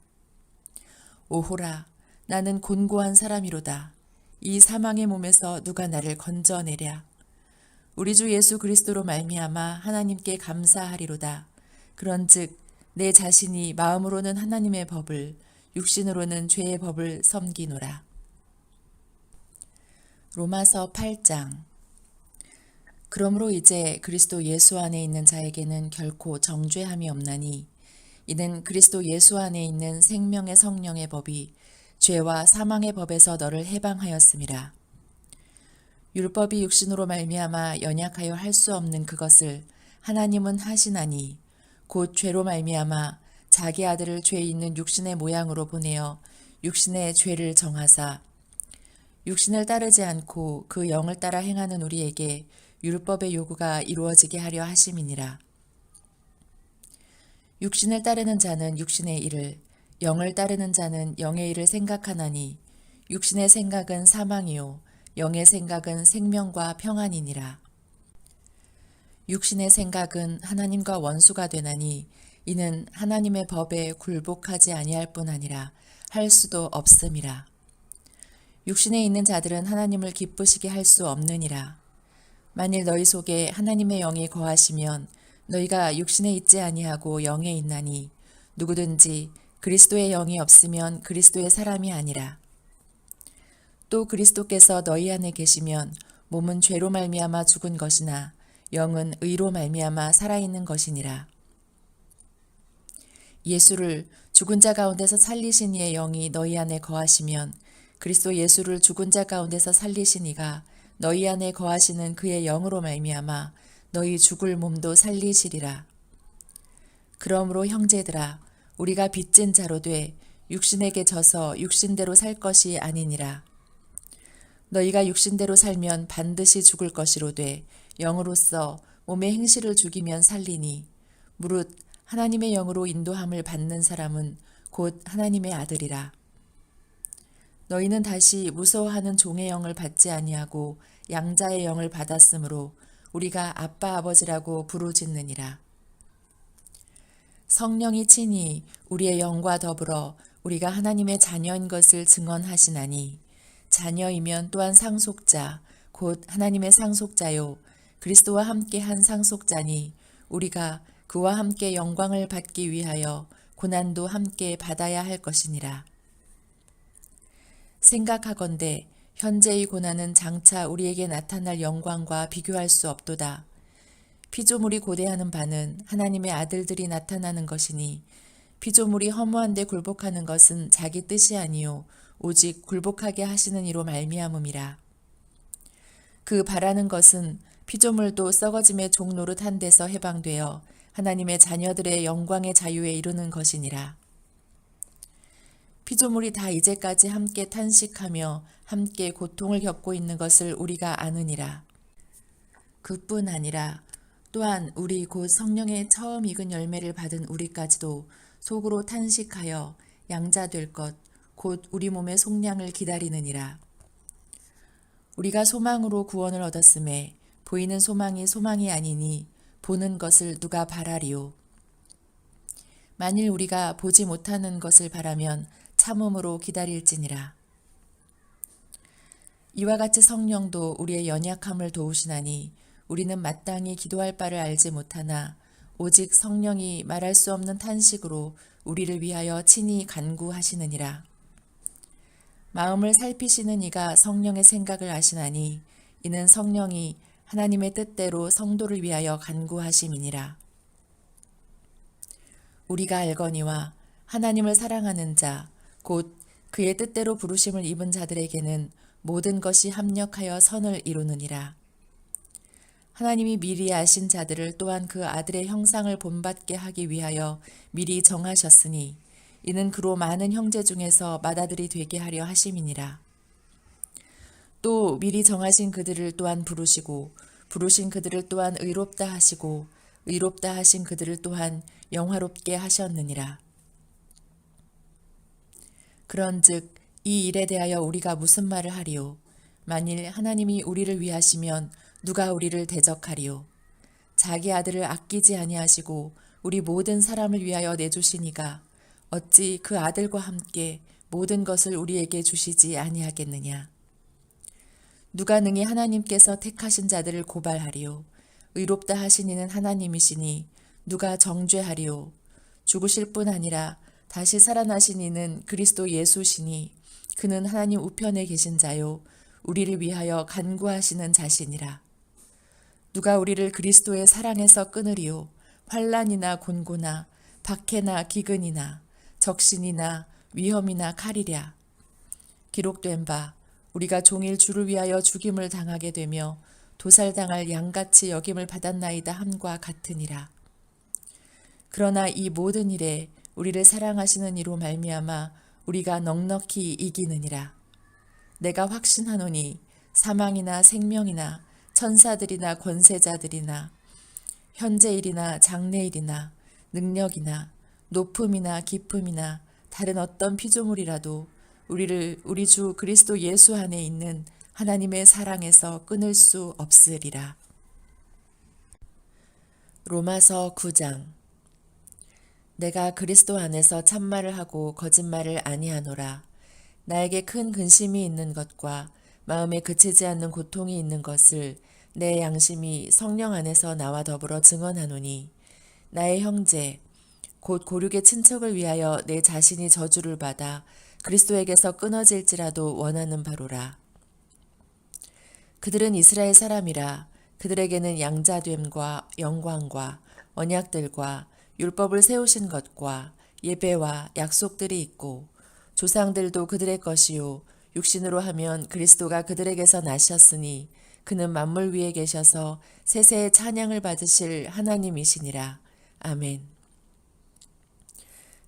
오호라, 나는 곤고한 사람이로다. 이 사망의 몸에서 누가 나를 건져내랴. 우리 주 예수 그리스도로 말미암아 하나님께 감사하리로다. 그런즉 내 자신이 마음으로는 하나님의 법을 육신으로는 죄의 법을 섬기노라. 로마서 8장. 그러므로 이제 그리스도 예수 안에 있는 자에게는 결코 정죄함이 없나니 이는 그리스도 예수 안에 있는 생명의 성령의 법이 죄와 사망의 법에서 너를 해방하였음이라. 율법이 육신으로 말미암아 연약하여 할 수 없는 그것을 하나님은 하시나니 곧 죄로 말미암아 자기 아들을 죄 있는 육신의 모양으로 보내어 육신의 죄를 정하사 육신을 따르지 않고 그 영을 따라 행하는 우리에게 율법의 요구가 이루어지게 하려 하심이니라. 육신을 따르는 자는 육신의 일을, 영을 따르는 자는 영의 일을 생각하나니 육신의 생각은 사망이요 영의 생각은 생명과 평안이니라. 육신의 생각은 하나님과 원수가 되나니 이는 하나님의 법에 굴복하지 아니할 뿐 아니라 할 수도 없음이라. 육신에 있는 자들은 하나님을 기쁘시게 할 수 없느니라. 만일 너희 속에 하나님의 영이 거하시면 너희가 육신에 있지 아니하고 영에 있나니 누구든지 그리스도의 영이 없으면 그리스도의 사람이 아니라. 또 그리스도께서 너희 안에 계시면 몸은 죄로 말미암아 죽은 것이나 영은 의로 말미암아 살아있는 것이니라. 예수를 죽은 자 가운데서 살리신 이의 영이 너희 안에 거하시면 그리스도 예수를 죽은 자 가운데서 살리신 이가 너희 안에 거하시는 그의 영으로 말미암아 너희 죽을 몸도 살리시리라. 그러므로 형제들아 우리가 빚진 자로 돼 육신에게 져서 육신대로 살 것이 아니니라. 너희가 육신대로 살면 반드시 죽을 것이로되 영으로서 몸의 행실을 죽이면 살리니 무릇 하나님의 영으로 인도함을 받는 사람은 곧 하나님의 아들이라. 너희는 다시 무서워하는 종의 영을 받지 아니하고 양자의 영을 받았으므로 우리가 아빠 아버지라고 부르짖느니라. 성령이 친히 우리의 영과 더불어 우리가 하나님의 자녀인 것을 증언하시나니 자녀이면 또한 상속자 곧 하나님의 상속자요 그리스도와 함께 한 상속자니 우리가 그와 함께 영광을 받기 위하여 고난도 함께 받아야 할 것이니라. 생각하건대 현재의 고난은 장차 우리에게 나타날 영광과 비교할 수 없도다. 피조물이 고대하는 바는 하나님의 아들들이 나타나는 것이니 피조물이 허무한데 굴복하는 것은 자기 뜻이 아니요 오직 굴복하게 하시는 이로 말미암음이라. 그 바라는 것은 피조물도 썩어짐의 종 노릇한 데서 해방되어 하나님의 자녀들의 영광의 자유에 이르는 것이니라. 피조물이 다 이제까지 함께 탄식하며 함께 고통을 겪고 있는 것을 우리가 아느니라. 그뿐 아니라 또한 우리 곧 성령의 처음 익은 열매를 받은 우리까지도 속으로 탄식하여 양자 될 것 곧 우리 몸의 속량을 기다리느니라. 우리가 소망으로 구원을 얻었음에 보이는 소망이 소망이 아니니 보는 것을 누가 바라리요. 만일 우리가 보지 못하는 것을 바라면 참음으로 기다릴지니라. 이와 같이 성령도 우리의 연약함을 도우시나니 우리는 마땅히 기도할 바를 알지 못하나 오직 성령이 말할 수 없는 탄식으로 우리를 위하여 친히 간구하시느니라. 마음을 살피시는 이가 성령의 생각을 아시나니 이는 성령이 하나님의 뜻대로 성도를 위하여 간구하심이니라. 우리가 알거니와 하나님을 사랑하는 자, 곧 그의 뜻대로 부르심을 입은 자들에게는 모든 것이 합력하여 선을 이루느니라. 하나님이 미리 아신 자들을 또한 그 아들의 형상을 본받게 하기 위하여 미리 정하셨으니 이는 그로 많은 형제 중에서 맏아들이 되게 하려 하심이니라. 또 미리 정하신 그들을 또한 부르시고 부르신 그들을 또한 의롭다 하시고 의롭다 하신 그들을 또한 영화롭게 하셨느니라. 그런즉 이 일에 대하여 우리가 무슨 말을 하리요? 만일 하나님이 우리를 위하시면 누가 우리를 대적하리요? 자기 아들을 아끼지 아니하시고 우리 모든 사람을 위하여 내주시니가 어찌 그 아들과 함께 모든 것을 우리에게 주시지 아니하겠느냐? 누가 능히 하나님께서 택하신 자들을 고발하리요? 의롭다 하신 이는 하나님이시니 누가 정죄하리요? 죽으실 뿐 아니라 다시 살아나신 이는 그리스도 예수시니 그는 하나님 우편에 계신 자요 우리를 위하여 간구하시는 자시니라. 누가 우리를 그리스도의 사랑에서 끊으리요? 환난이나 곤고나 박해나 기근이나 적신이나 위험이나 칼이랴. 기록된 바 우리가 종일 주를 위하여 죽임을 당하게 되며 도살당할 양같이 여김을 받았나이다 함과 같으니라. 그러나 이 모든 일에 우리를 사랑하시는 이로 말미암아 우리가 넉넉히 이기느니라. 내가 확신하노니 사망이나 생명이나 천사들이나 권세자들이나 현재일이나 장래일이나 능력이나 높음이나 깊음이나 다른 어떤 피조물이라도 우리를 우리 주 그리스도 예수 안에 있는 하나님의 사랑에서 끊을 수 없으리라. 로마서 9장. 내가 그리스도 안에서 참말을 하고 거짓말을 아니하노라. 나에게 큰 근심이 있는 것과 마음에 그치지 않는 고통이 있는 것을 내 양심이 성령 안에서 나와 더불어 증언하노니 나의 형제 곧 고륙의 친척을 위하여 내 자신이 저주를 받아 그리스도에게서 끊어질지라도 원하는 바로라. 그들은 이스라엘 사람이라. 그들에게는 양자됨과 영광과 언약들과 율법을 세우신 것과 예배와 약속들이 있고 조상들도 그들의 것이요 육신으로 하면 그리스도가 그들에게서 나셨으니 그는 만물 위에 계셔서 세세의 찬양을 받으실 하나님이시니라. 아멘.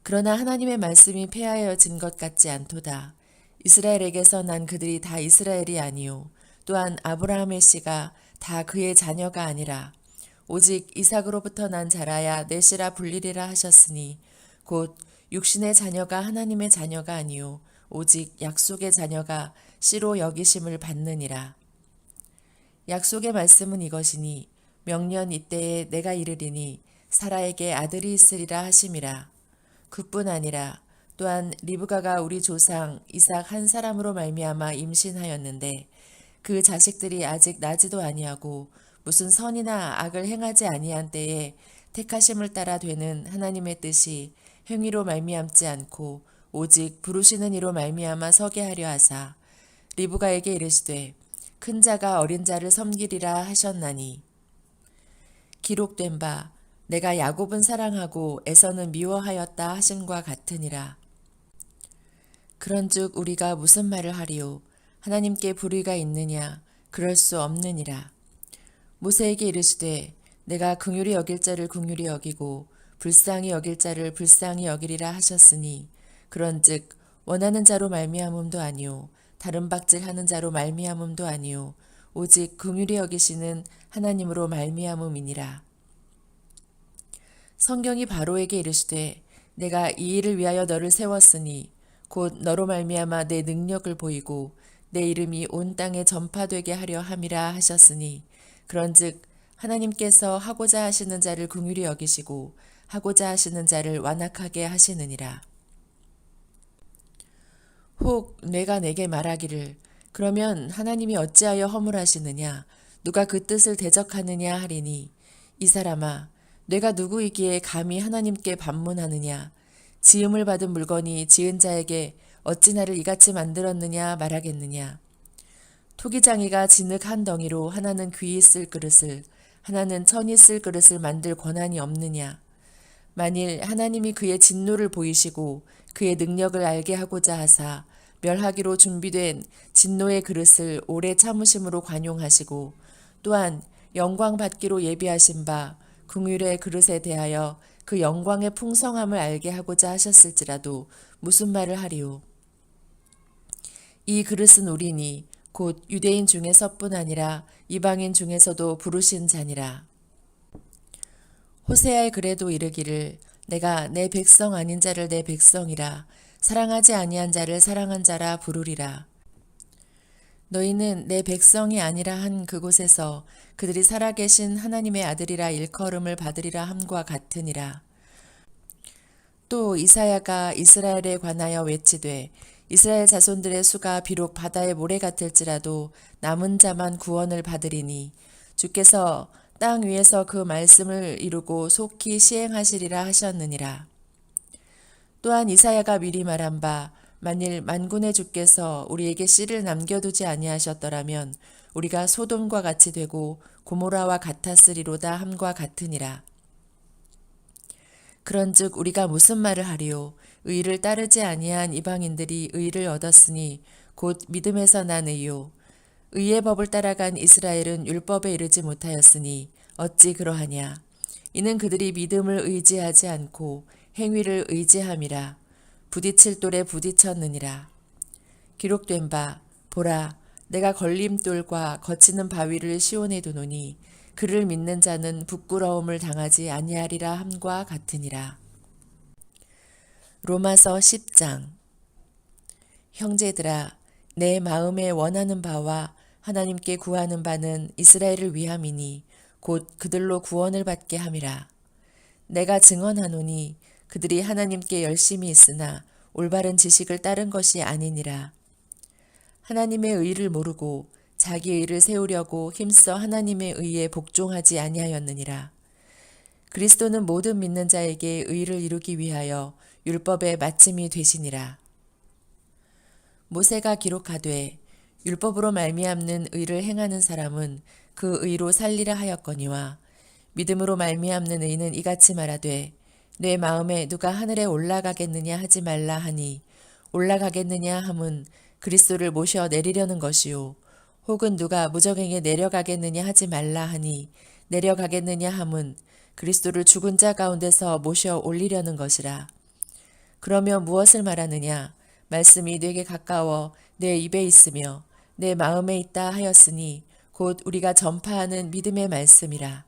그러나 하나님의 말씀이 폐하여진 것 같지 않도다. 이스라엘에게서 난 그들이 다 이스라엘이 아니요 또한 아브라함의 씨가 다 그의 자녀가 아니라 오직 이삭으로부터 난 자라야 내 씨라 불리리라 하셨으니 곧 육신의 자녀가 하나님의 자녀가 아니요 오직 약속의 자녀가 씨로 여기심을 받느니라. 약속의 말씀은 이것이니 명년 이때에 내가 이르리니 사라에게 아들이 있으리라 하심이라. 그뿐 아니라 또한 리브가가 우리 조상 이삭 한 사람으로 말미암아 임신하였는데 그 자식들이 아직 나지도 아니하고 무슨 선이나 악을 행하지 아니한 때에 택하심을 따라 되는 하나님의 뜻이 행위로 말미암지 않고 오직 부르시는 이로 말미암아 서게 하려 하사 리브가에게 이르시되 큰 자가 어린 자를 섬기리라 하셨나니 기록된 바 내가 야곱은 사랑하고 에서는 미워하였다 하심과 같으니라. 그런즉 우리가 무슨 말을 하리요? 하나님께 불의가 있느냐? 그럴 수 없느니라. 모세에게 이르시되 내가 긍휼히 여길 자를 긍휼히 여기고 불쌍히 여길 자를 불쌍히 여기리라 하셨으니 그런즉 원하는 자로 말미암음도 아니요 다른 박질하는 자로 말미암음도 아니요 오직 긍휼히 여기시는 하나님으로 말미암음이니라. 성경이 바로에게 이르시되 내가 이 일을 위하여 너를 세웠으니 곧 너로 말미암아 내 능력을 보이고 내 이름이 온 땅에 전파되게 하려 함이라 하셨으니 그런즉 하나님께서 하고자 하시는 자를 긍휼히 여기시고 하고자 하시는 자를 완악하게 하시느니라. 혹 내가 내게 말하기를 그러면 하나님이 어찌하여 허물하시느냐 누가 그 뜻을 대적하느냐 하리니 이 사람아 내가 누구이기에 감히 하나님께 반문하느냐 지음을 받은 물건이 지은 자에게 어찌 나를 이같이 만들었느냐 말하겠느냐. 토기장이가 진흙 한 덩이로 하나는 귀히 쓸 그릇을 하나는 천이 쓸 그릇을 만들 권한이 없느냐. 만일 하나님이 그의 진노를 보이시고 그의 능력을 알게 하고자 하사 멸하기로 준비된 진노의 그릇을 오래 참으심으로 관용하시고 또한 영광 받기로 예비하신 바 긍휼의 그릇에 대하여 그 영광의 풍성함을 알게 하고자 하셨을지라도 무슨 말을 하리요. 이 그릇은 우리니 곧 유대인 중에서뿐 아니라 이방인 중에서도 부르신 자니라. 호세아의 글에도 이르기를 내가 내 백성 아닌 자를 내 백성이라 사랑하지 아니한 자를 사랑한 자라 부르리라. 너희는 내 백성이 아니라 한 그곳에서 그들이 살아계신 하나님의 아들이라 일컬음을 받으리라 함과 같으니라. 또 이사야가 이스라엘에 관하여 외치되 이스라엘 자손들의 수가 비록 바다의 모래 같을지라도 남은 자만 구원을 받으리니 주께서 땅 위에서 그 말씀을 이루고 속히 시행하시리라 하셨느니라. 또한 이사야가 미리 말한 바 만일 만군의 주께서 우리에게 씨를 남겨두지 아니하셨더라면 우리가 소돔과 같이 되고 고모라와 같았으리로다 함과 같으니라. 그런즉 우리가 무슨 말을 하리요? 의를 따르지 아니한 이방인들이 의를 얻었으니 곧 믿음에서 난 의요. 의의 법을 따라간 이스라엘은 율법에 이르지 못하였으니 어찌 그러하냐. 이는 그들이 믿음을 의지하지 않고 행위를 의지함이라. 부딪힐 돌에 부딪혔느니라. 기록된 바 보라 내가 걸림돌과 거치는 바위를 시온에 두노니 그를 믿는 자는 부끄러움을 당하지 아니하리라 함과 같으니라. 로마서 10장. 형제들아 내 마음에 원하는 바와 하나님께 구하는 바는 이스라엘을 위함이니 곧 그들로 구원을 받게 함이라. 내가 증언하노니 그들이 하나님께 열심히 있으나 올바른 지식을 따른 것이 아니니라. 하나님의 의를 모르고 자기 의를 세우려고 힘써 하나님의 의에 복종하지 아니하였느니라. 그리스도는 모든 믿는 자에게 의를 이루기 위하여 율법의 마침이 되시니라. 모세가 기록하되 율법으로 말미암는 의를 행하는 사람은 그 의로 살리라 하였거니와 믿음으로 말미암는 의는 이같이 말하되 내 마음에 누가 하늘에 올라가겠느냐 하지 말라 하니 올라가겠느냐 함은 그리스도를 모셔 내리려는 것이요 혹은 누가 무저갱에 내려가겠느냐 하지 말라 하니 내려가겠느냐 함은 그리스도를 죽은 자 가운데서 모셔 올리려는 것이라. 그러면 무엇을 말하느냐? 말씀이 내게 가까워 내 입에 있으며 내 마음에 있다 하였으니 곧 우리가 전파하는 믿음의 말씀이라.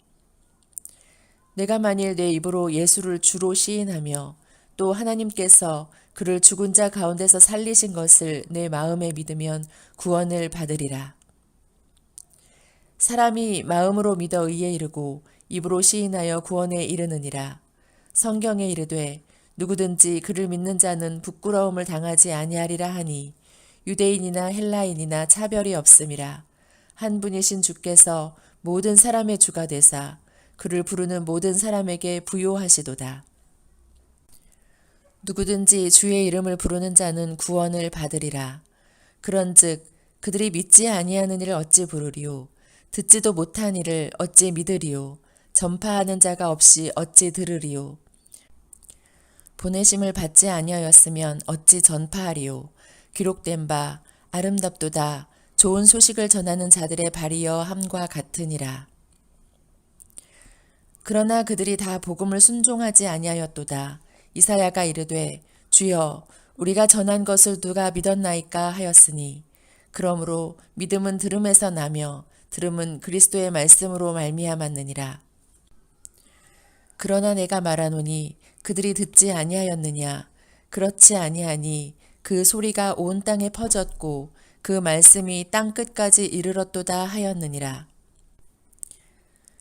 내가 만일 내 입으로 예수를 주로 시인하며 또 하나님께서 그를 죽은 자 가운데서 살리신 것을 내 마음에 믿으면 구원을 받으리라. 사람이 마음으로 믿어 의에 이르고 입으로 시인하여 구원에 이르느니라. 성경에 이르되 누구든지 그를 믿는 자는 부끄러움을 당하지 아니하리라 하니 유대인이나 헬라인이나 차별이 없음이라. 한 분이신 주께서 모든 사람의 주가 되사 그를 부르는 모든 사람에게 부요하시도다. 누구든지 주의 이름을 부르는 자는 구원을 받으리라. 그런즉 그들이 믿지 아니하는 이를 어찌 부르리요 듣지도 못한 이를 어찌 믿으리요 전파하는 자가 없이 어찌 들으리요 보내심을 받지 아니하였으면 어찌 전파하리요 기록된 바 아름답도다 좋은 소식을 전하는 자들의 발이여 함과 같으니라. 그러나 그들이 다 복음을 순종하지 아니하였도다. 이사야가 이르되 주여 우리가 전한 것을 누가 믿었나이까 하였으니 그러므로 믿음은 들음에서 나며 들음은 그리스도의 말씀으로 말미암았느니라. 그러나 내가 말하노니 그들이 듣지 아니하였느냐? 그렇지 아니하니 그 소리가 온 땅에 퍼졌고 그 말씀이 땅 끝까지 이르렀도다 하였느니라.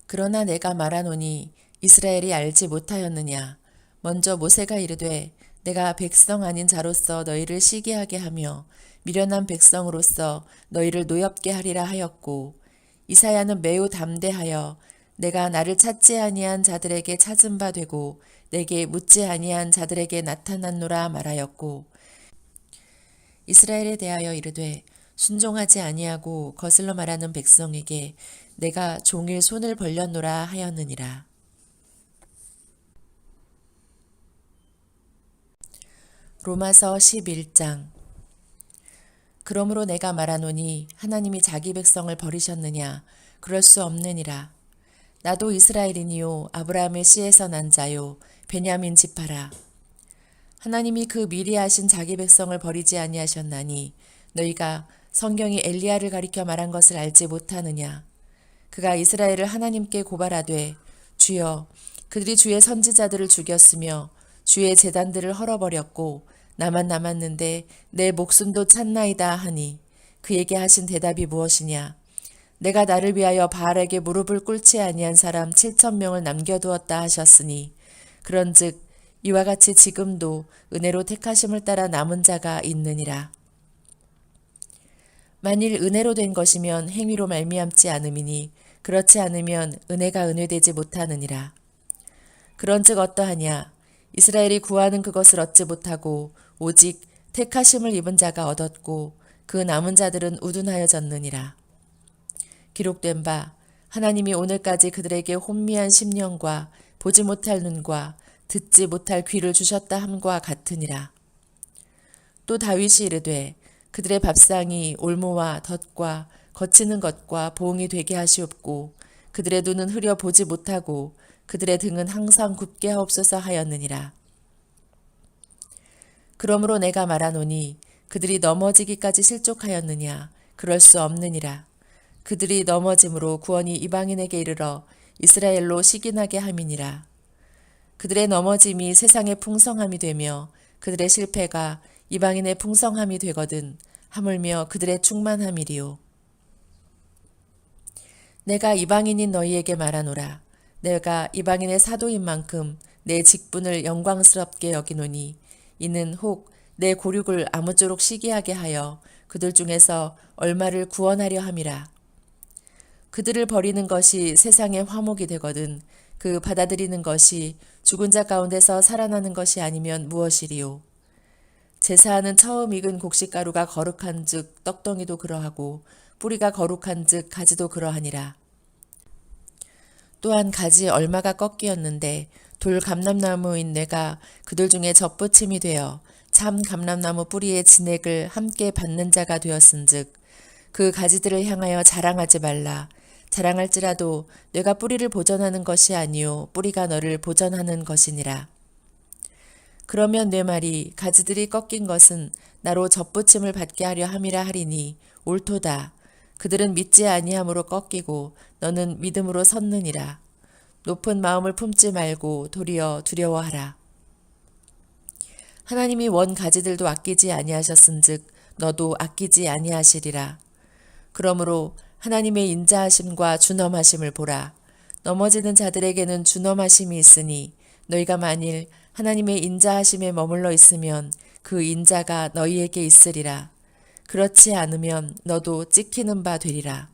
그러나 내가 말하노니 이스라엘이 알지 못하였느냐? 먼저 모세가 이르되 내가 백성 아닌 자로서 너희를 시기하게 하며 미련한 백성으로서 너희를 노엽게 하리라 하였고 이사야는 매우 담대하여 내가 나를 찾지 아니한 자들에게 찾은 바 되고 내게 묻지 아니한 자들에게 나타났노라 말하였고 이스라엘에 대하여 이르되 순종하지 아니하고 거슬러 말하는 백성에게 내가 종일 손을 벌렸노라 하였느니라. 로마서 11장. 그러므로 내가 말하노니 하나님이 자기 백성을 버리셨느냐? 그럴 수 없느니라. 나도 이스라엘이니요 아브라함의 씨에서 난 자요 베냐민 지파라. 하나님이 그 미리 하신 자기 백성을 버리지 아니하셨나니 너희가 성경이 엘리야를 가리켜 말한 것을 알지 못하느냐? 그가 이스라엘을 하나님께 고발하되 주여 그들이 주의 선지자들을 죽였으며 주의 제단들을 헐어버렸고 나만 남았는데 내 목숨도 찾나이다 하니 그에게 하신 대답이 무엇이냐? 내가 나를 위하여 바알에게 무릎을 꿇지 아니한 사람 7,000명을 남겨두었다 하셨으니 그런즉 이와 같이 지금도 은혜로 택하심을 따라 남은 자가 있느니라. 만일 은혜로 된 것이면 행위로 말미암지 않음이니 그렇지 않으면 은혜가 은혜되지 못하느니라. 그런즉 어떠하냐? 이스라엘이 구하는 그것을 얻지 못하고 오직 택하심을 입은 자가 얻었고 그 남은 자들은 우둔하여졌느니라. 기록된 바 하나님이 오늘까지 그들에게 혼미한 심령과 보지 못할 눈과 듣지 못할 귀를 주셨다 함과 같으니라. 또 다윗이 이르되 그들의 밥상이 올무와 덫과 거치는 것과 보응이 되게 하시옵고 그들의 눈은 흐려 보지 못하고 그들의 등은 항상 굽게 하옵소서 하였느니라. 그러므로 내가 말하노니 그들이 넘어지기까지 실족하였느냐? 그럴 수 없느니라. 그들이 넘어짐으로 구원이 이방인에게 이르러 이스라엘로 시기나게 함이니라. 그들의 넘어짐이 세상의 풍성함이 되며 그들의 실패가 이방인의 풍성함이 되거든 하물며 그들의 충만함이리요. 내가 이방인인 너희에게 말하노라. 내가 이방인의 사도인 만큼 내 직분을 영광스럽게 여기노니 이는 혹 내 고륙을 아무쪼록 시기하게 하여 그들 중에서 얼마를 구원하려 함이라. 그들을 버리는 것이 세상의 화목이 되거든 그 받아들이는 것이 죽은 자 가운데서 살아나는 것이 아니면 무엇이리요. 제사하는 처음 익은 곡식가루가 거룩한즉 떡덩이도 그러하고 뿌리가 거룩한즉 가지도 그러하니라. 또한 가지 얼마가 꺾이었는데 돌 감람나무인 내가 그들 중에 젖붙임이 되어 참 감람나무 뿌리의 진액을 함께 받는 자가 되었은즉 그 가지들을 향하여 자랑하지 말라. 자랑할지라도 내가 뿌리를 보전하는 것이 아니요 뿌리가 너를 보전하는 것이니라. 그러면 내 말이 가지들이 꺾인 것은 나로 젖붙임을 받게 하려 함이라 하리니 옳도다. 그들은 믿지 아니함으로 꺾이고 너는 믿음으로 섰느니라. 높은 마음을 품지 말고 도리어 두려워하라. 하나님이 원 가지들도 아끼지 아니하셨은즉 너도 아끼지 아니하시리라. 그러므로 하나님의 인자하심과 준엄하심을 보라. 넘어지는 자들에게는 준엄하심이 있으니 너희가 만일 하나님의 인자하심에 머물러 있으면 그 인자가 너희에게 있으리라. 그렇지 않으면 너도 찍히는 바 되리라.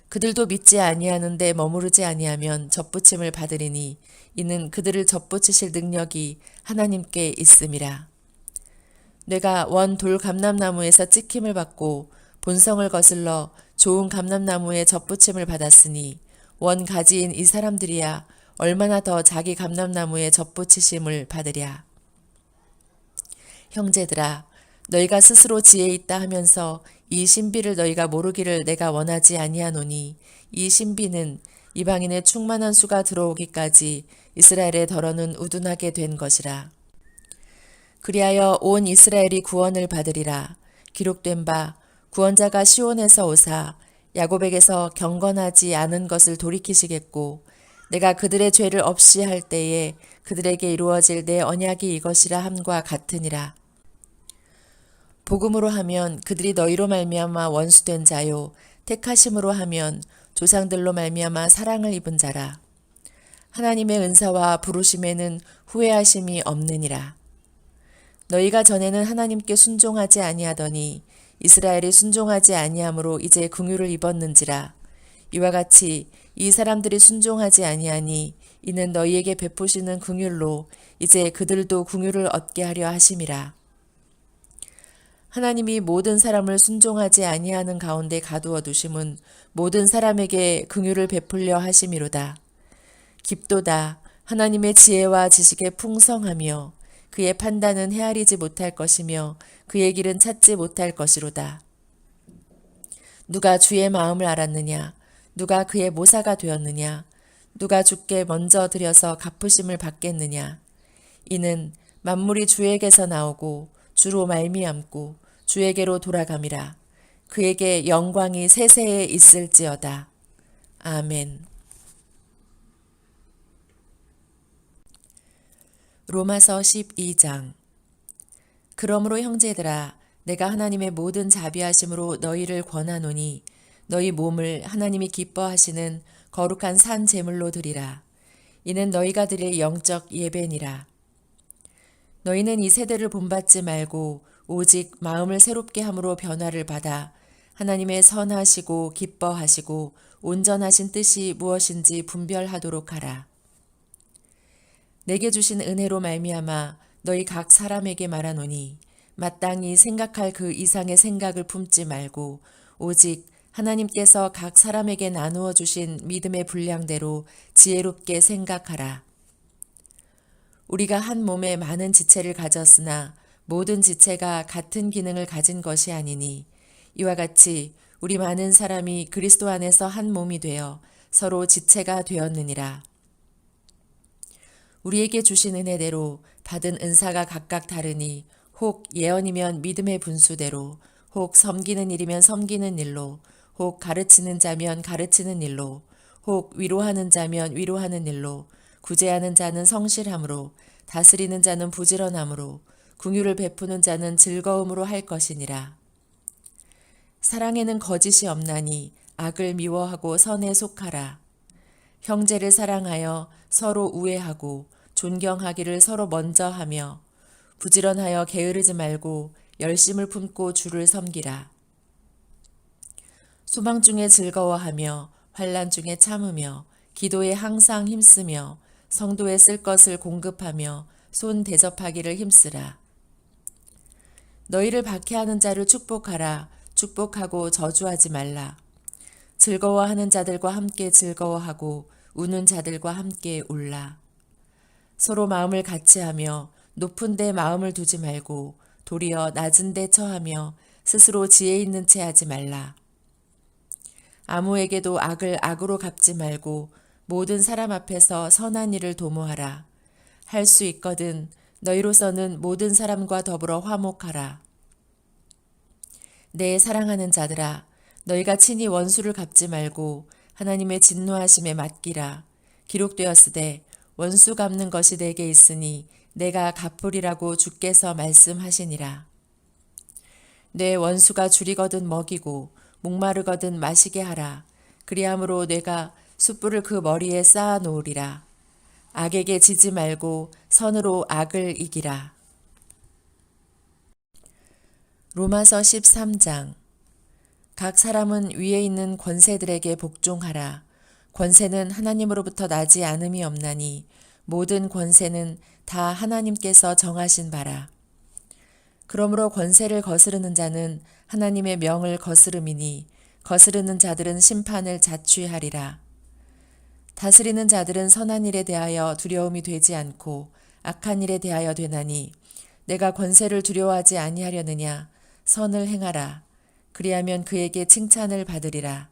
그들도 믿지 아니하는데 머무르지 아니하면 젖붙임을 받으리니 이는 그들을 젖붙이실 능력이 하나님께 있음이라. 내가 원 돌 감람나무에서 찍힘을 받고 본성을 거슬러 좋은 감람나무에 젖붙임을 받았으니 원 가지인 이 사람들이야 얼마나 더 자기 감람나무에 젖붙이심을 받으랴. 형제들아, 너희가 스스로 지혜 있다 하면서 이 신비를 너희가 모르기를 내가 원하지 아니하노니 이 신비는 이방인의 충만한 수가 들어오기까지 이스라엘의 덜어는 우둔하게 된 것이라. 그리하여 온 이스라엘이 구원을 받으리라. 기록된 바 구원자가 시온에서 오사 야곱에게서 경건하지 않은 것을 돌이키시겠고 내가 그들의 죄를 없이 할 때에 그들에게 이루어질 내 언약이 이것이라 함과 같으니라. 복음으로 하면 그들이 너희로 말미암아 원수된 자요 택하심으로 하면 조상들로 말미암아 사랑을 입은 자라. 하나님의 은사와 부르심에는 후회하심이 없느니라. 너희가 전에는 하나님께 순종하지 아니하더니 이스라엘이 순종하지 아니함으로 이제 긍휼을 입었는지라. 이와 같이 이 사람들이 순종하지 아니하니 이는 너희에게 베푸시는 긍휼로 이제 그들도 긍휼을 얻게 하려 하심이라. 하나님이 모든 사람을 순종하지 아니하는 가운데 가두어 두심은 모든 사람에게 긍휼을 베풀려 하심이로다. 깊도다. 하나님의 지혜와 지식에 풍성하며 그의 판단은 헤아리지 못할 것이며 그의 길은 찾지 못할 것이로다. 누가 주의 마음을 알았느냐? 누가 그의 모사가 되었느냐? 누가 주께 먼저 들여서 갚으심을 받겠느냐? 이는 만물이 주에게서 나오고 주로 말미암고 주에게로 돌아감이라. 그에게 영광이 세세에 있을지어다. 아멘. 로마서 12장. 그러므로 형제들아, 내가 하나님의 모든 자비하심으로 너희를 권하노니 너희 몸을 하나님이 기뻐하시는 거룩한 산 제물로 드리라. 이는 너희가 드릴 영적 예배니라. 너희는 이 세대를 본받지 말고 오직 마음을 새롭게 함으로 변화를 받아 하나님의 선하시고 기뻐하시고 온전하신 뜻이 무엇인지 분별하도록 하라. 내게 주신 은혜로 말미암아 너희 각 사람에게 말하노니 마땅히 생각할 그 이상의 생각을 품지 말고 오직 하나님께서 각 사람에게 나누어 주신 믿음의 분량대로 지혜롭게 생각하라. 우리가 한 몸에 많은 지체를 가졌으나 모든 지체가 같은 기능을 가진 것이 아니니 이와 같이 우리 많은 사람이 그리스도 안에서 한 몸이 되어 서로 지체가 되었느니라. 우리에게 주신 은혜대로 받은 은사가 각각 다르니 혹 예언이면 믿음의 분수대로, 혹 섬기는 일이면 섬기는 일로, 혹 가르치는 자면 가르치는 일로, 혹 위로하는 자면 위로하는 일로, 구제하는 자는 성실함으로, 다스리는 자는 부지런함으로, 긍휼을 베푸는 자는 즐거움으로 할 것이니라. 사랑에는 거짓이 없나니 악을 미워하고 선에 속하라. 형제를 사랑하여 서로 우애하고 존경하기를 서로 먼저 하며 부지런하여 게으르지 말고 열심을 품고 주를 섬기라. 소망 중에 즐거워하며 환난 중에 참으며 기도에 항상 힘쓰며 성도에 쓸 것을 공급하며 손 대접하기를 힘쓰라. 너희를 박해하는 자를 축복하라. 축복하고 저주하지 말라. 즐거워하는 자들과 함께 즐거워하고 우는 자들과 함께 울라. 서로 마음을 같이하며 높은 데 마음을 두지 말고 도리어 낮은 데 처하며 스스로 지혜 있는 채 하지 말라. 아무에게도 악을 악으로 갚지 말고 모든 사람 앞에서 선한 일을 도모하라. 할 수 있거든 너희로서는 모든 사람과 더불어 화목하라. 내 사랑하는 자들아, 너희가 친히 원수를 갚지 말고 하나님의 진노하심에 맡기라. 기록되었으되 원수 갚는 것이 내게 있으니 내가 갚으리라고 주께서 말씀하시니라. 내 원수가 줄이거든 먹이고 목마르거든 마시게 하라. 그리함으로 내가 숯불을 그 머리에 쌓아 놓으리라. 악에게 지지 말고 선으로 악을 이기라. 로마서 13장. 각 사람은 위에 있는 권세들에게 복종하라. 권세는 하나님으로부터 나지 않음이 없나니 모든 권세는 다 하나님께서 정하신 바라. 그러므로 권세를 거스르는 자는 하나님의 명을 거스름이니 거스르는 자들은 심판을 자취하리라. 다스리는 자들은 선한 일에 대하여 두려움이 되지 않고 악한 일에 대하여 되나니 내가 권세를 두려워하지 아니하려느냐. 선을 행하라. 그리하면 그에게 칭찬을 받으리라.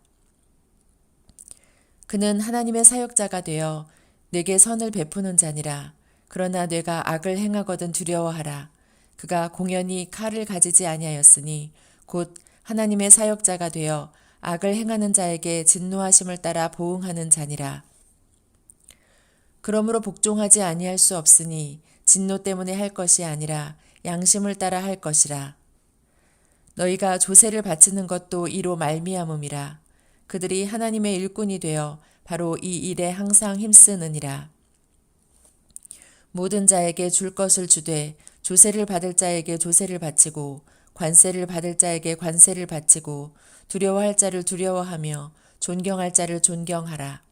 그는 하나님의 사역자가 되어 내게 선을 베푸는 자니라. 그러나 내가 악을 행하거든 두려워하라. 그가 공연히 칼을 가지지 아니하였으니 곧 하나님의 사역자가 되어 악을 행하는 자에게 진노하심을 따라 보응하는 자니라. 그러므로 복종하지 아니할 수 없으니 진노 때문에 할 것이 아니라 양심을 따라 할 것이라. 너희가 조세를 바치는 것도 이로 말미암음이라. 그들이 하나님의 일꾼이 되어 바로 이 일에 항상 힘쓰느니라. 모든 자에게 줄 것을 주되 조세를 받을 자에게 조세를 바치고 관세를 받을 자에게 관세를 바치고 두려워할 자를 두려워하며 존경할 자를 존경하라.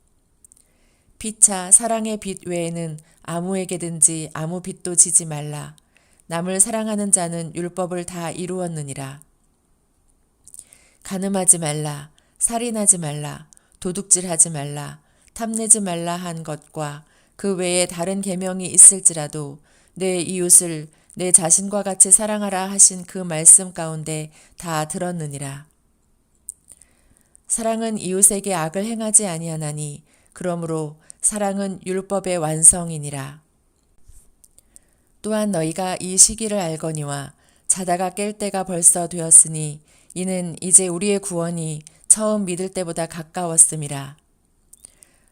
피차 사랑의 빚 외에는 아무에게든지 아무 빚도 지지 말라. 남을 사랑하는 자는 율법을 다 이루었느니라. 간음하지 말라. 살인하지 말라. 도둑질하지 말라. 탐내지 말라 한 것과 그 외에 다른 계명이 있을지라도 내 이웃을 내 자신과 같이 사랑하라 하신 그 말씀 가운데 다 들었느니라. 사랑은 이웃에게 악을 행하지 아니하나니 그러므로 사랑은 율법의 완성이니라. 또한 너희가 이 시기를 알거니와 자다가 깰 때가 벌써 되었으니 이는 이제 우리의 구원이 처음 믿을 때보다 가까웠음이라.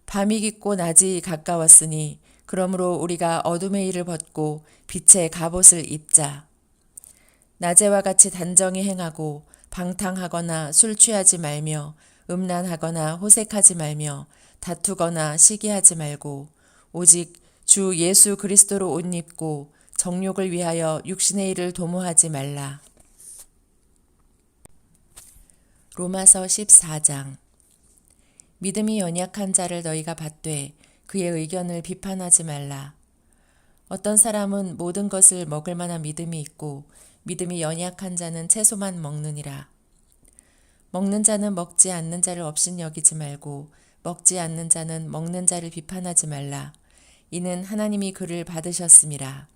밤이 깊고 낮이 가까웠으니 그러므로 우리가 어둠의 일을 벗고 빛의 갑옷을 입자. 낮에와 같이 단정히 행하고 방탕하거나 술 취하지 말며 음란하거나 호색하지 말며 다투거나 시기하지 말고 오직 주 예수 그리스도로 옷 입고 정욕을 위하여 육신의 일을 도모하지 말라. 로마서 14장. 믿음이 연약한 자를 너희가 받되 그의 의견을 비판하지 말라. 어떤 사람은 모든 것을 먹을 만한 믿음이 있고 믿음이 연약한 자는 채소만 먹느니라. 먹는 자는 먹지 않는 자를 업신여기지 말고 먹지 않는 자는 먹는 자를 비판하지 말라. 이는 하나님이 그를 받으셨음이라.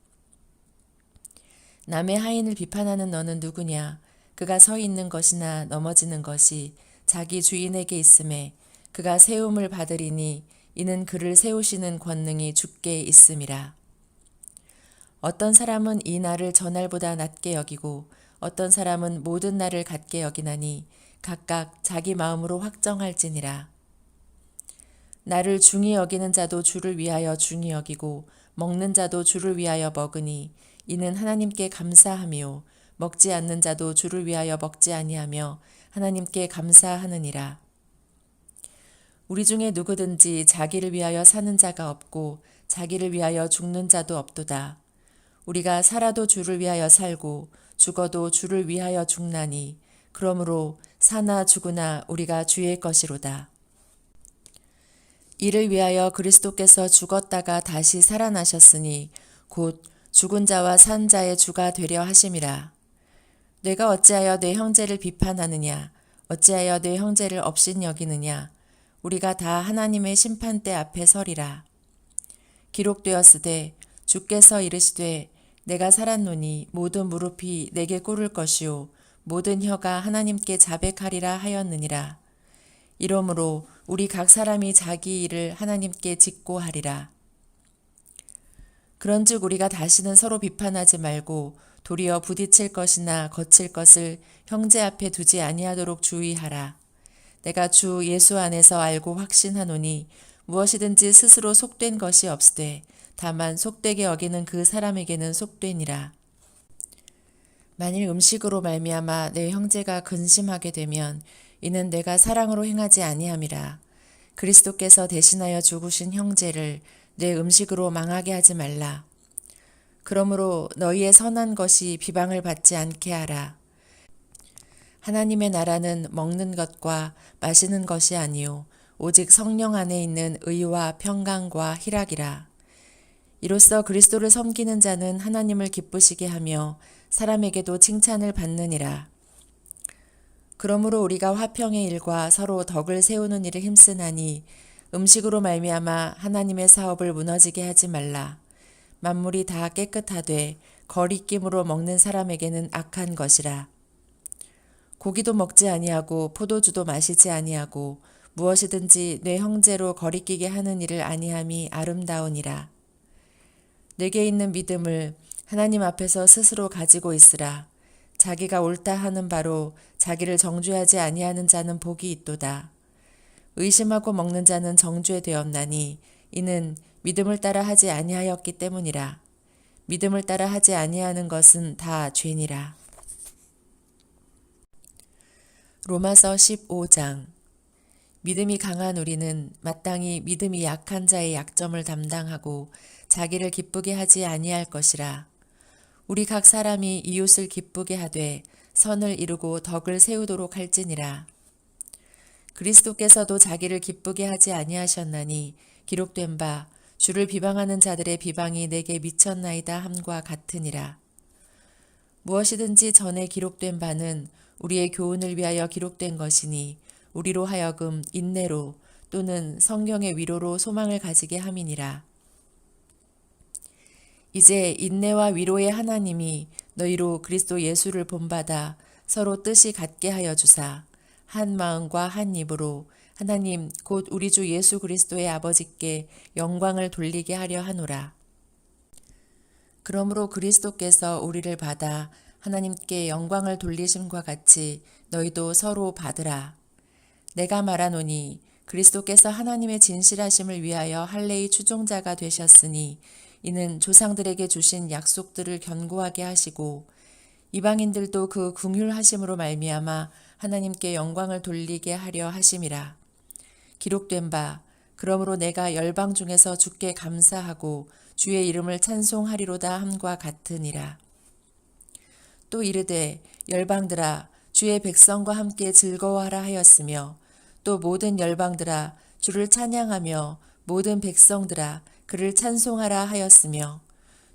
남의 하인을 비판하는 너는 누구냐? 그가 서 있는 것이나 넘어지는 것이 자기 주인에게 있음에 그가 세움을 받으리니 이는 그를 세우시는 권능이 주께 있음이라. 어떤 사람은 이 날을 저날보다 낮게 여기고 어떤 사람은 모든 날을 같게 여기나니 각각 자기 마음으로 확정할지니라. 나를 중히 여기는 자도 주를 위하여 중히 여기고 먹는 자도 주를 위하여 먹으니 이는 하나님께 감사하며 먹지 않는 자도 주를 위하여 먹지 아니하며 하나님께 감사하느니라. 우리 중에 누구든지 자기를 위하여 사는 자가 없고 자기를 위하여 죽는 자도 없도다. 우리가 살아도 주를 위하여 살고 죽어도 주를 위하여 죽나니 그러므로 사나 죽으나 우리가 주의 것이로다. 이를 위하여 그리스도께서 죽었다가 다시 살아나셨으니 곧 죽은 자와 산 자의 주가 되려 하심이라. 내가 어찌하여 내 형제를 비판하느냐? 어찌하여 내 형제를 업신여기느냐? 우리가 다 하나님의 심판대 앞에 서리라. 기록되었으되 주께서 이르시되 내가 살았노니 모든 무릎이 내게 꿇을 것이요 모든 혀가 하나님께 자백하리라 하였느니라. 이러므로 우리 각 사람이 자기 일을 하나님께 직고하리라. 그런즉 우리가 다시는 서로 비판하지 말고 도리어 부딪힐 것이나 거칠 것을 형제 앞에 두지 아니하도록 주의하라. 내가 주 예수 안에서 알고 확신하노니 무엇이든지 스스로 속된 것이 없으되 다만 속되게 여기는 그 사람에게는 속되니라. 만일 음식으로 말미암아 내 형제가 근심하게 되면 이는 내가 사랑으로 행하지 아니함이라. 그리스도께서 대신하여 죽으신 형제를 내 음식으로 망하게 하지 말라. 그러므로 너희의 선한 것이 비방을 받지 않게 하라. 하나님의 나라는 먹는 것과 마시는 것이 아니요 오직 성령 안에 있는 의와 평강과 희락이라. 이로써 그리스도를 섬기는 자는 하나님을 기쁘시게 하며 사람에게도 칭찬을 받느니라. 그러므로 우리가 화평의 일과 서로 덕을 세우는 일을 힘쓰나니 음식으로 말미암아 하나님의 사업을 무너지게 하지 말라. 만물이 다 깨끗하되 거리낌으로 먹는 사람에게는 악한 것이라. 고기도 먹지 아니하고 포도주도 마시지 아니하고 무엇이든지 내 형제로 거리끼게 하는 일을 아니함이 아름다우니라. 내게 있는 믿음을 하나님 앞에서 스스로 가지고 있으라. 자기가 옳다 하는 바로 자기를 정죄하지 아니하는 자는 복이 있도다. 의심하고 먹는 자는 정죄되었나니 이는 믿음을 따라 하지 아니하였기 때문이라. 믿음을 따라 하지 아니하는 것은 다 죄니라. 로마서 15장. 믿음이 강한 우리는 마땅히 믿음이 약한 자의 약점을 담당하고 자기를 기쁘게 하지 아니할 것이라. 우리 각 사람이 이웃을 기쁘게 하되 선을 이루고 덕을 세우도록 할지니라. 그리스도께서도 자기를 기쁘게 하지 아니하셨나니 기록된 바 주를 비방하는 자들의 비방이 내게 미쳤나이다 함과 같으니라. 무엇이든지 전에 기록된 바는 우리의 교훈을 위하여 기록된 것이니 우리로 하여금 인내로 또는 성경의 위로로 소망을 가지게 함이니라. 이제 인내와 위로의 하나님이 너희로 그리스도 예수를 본받아 서로 뜻이 같게 하여 주사 한 마음과 한 입으로 하나님 곧 우리 주 예수 그리스도의 아버지께 영광을 돌리게 하려 하노라. 그러므로 그리스도께서 우리를 받아 하나님께 영광을 돌리심과 같이 너희도 서로 받으라. 내가 말하노니 그리스도께서 하나님의 진실하심을 위하여 할례의 추종자가 되셨으니 이는 조상들에게 주신 약속들을 견고하게 하시고 이방인들도 그 긍휼하심으로 말미암아 하나님께 영광을 돌리게 하려 하심이라. 기록된 바 그러므로 내가 열방 중에서 주께 감사하고 주의 이름을 찬송하리로다 함과 같으니라. 또 이르되 열방들아 주의 백성과 함께 즐거워하라 하였으며 또 모든 열방들아 주를 찬양하며 모든 백성들아 그를 찬송하라 하였으며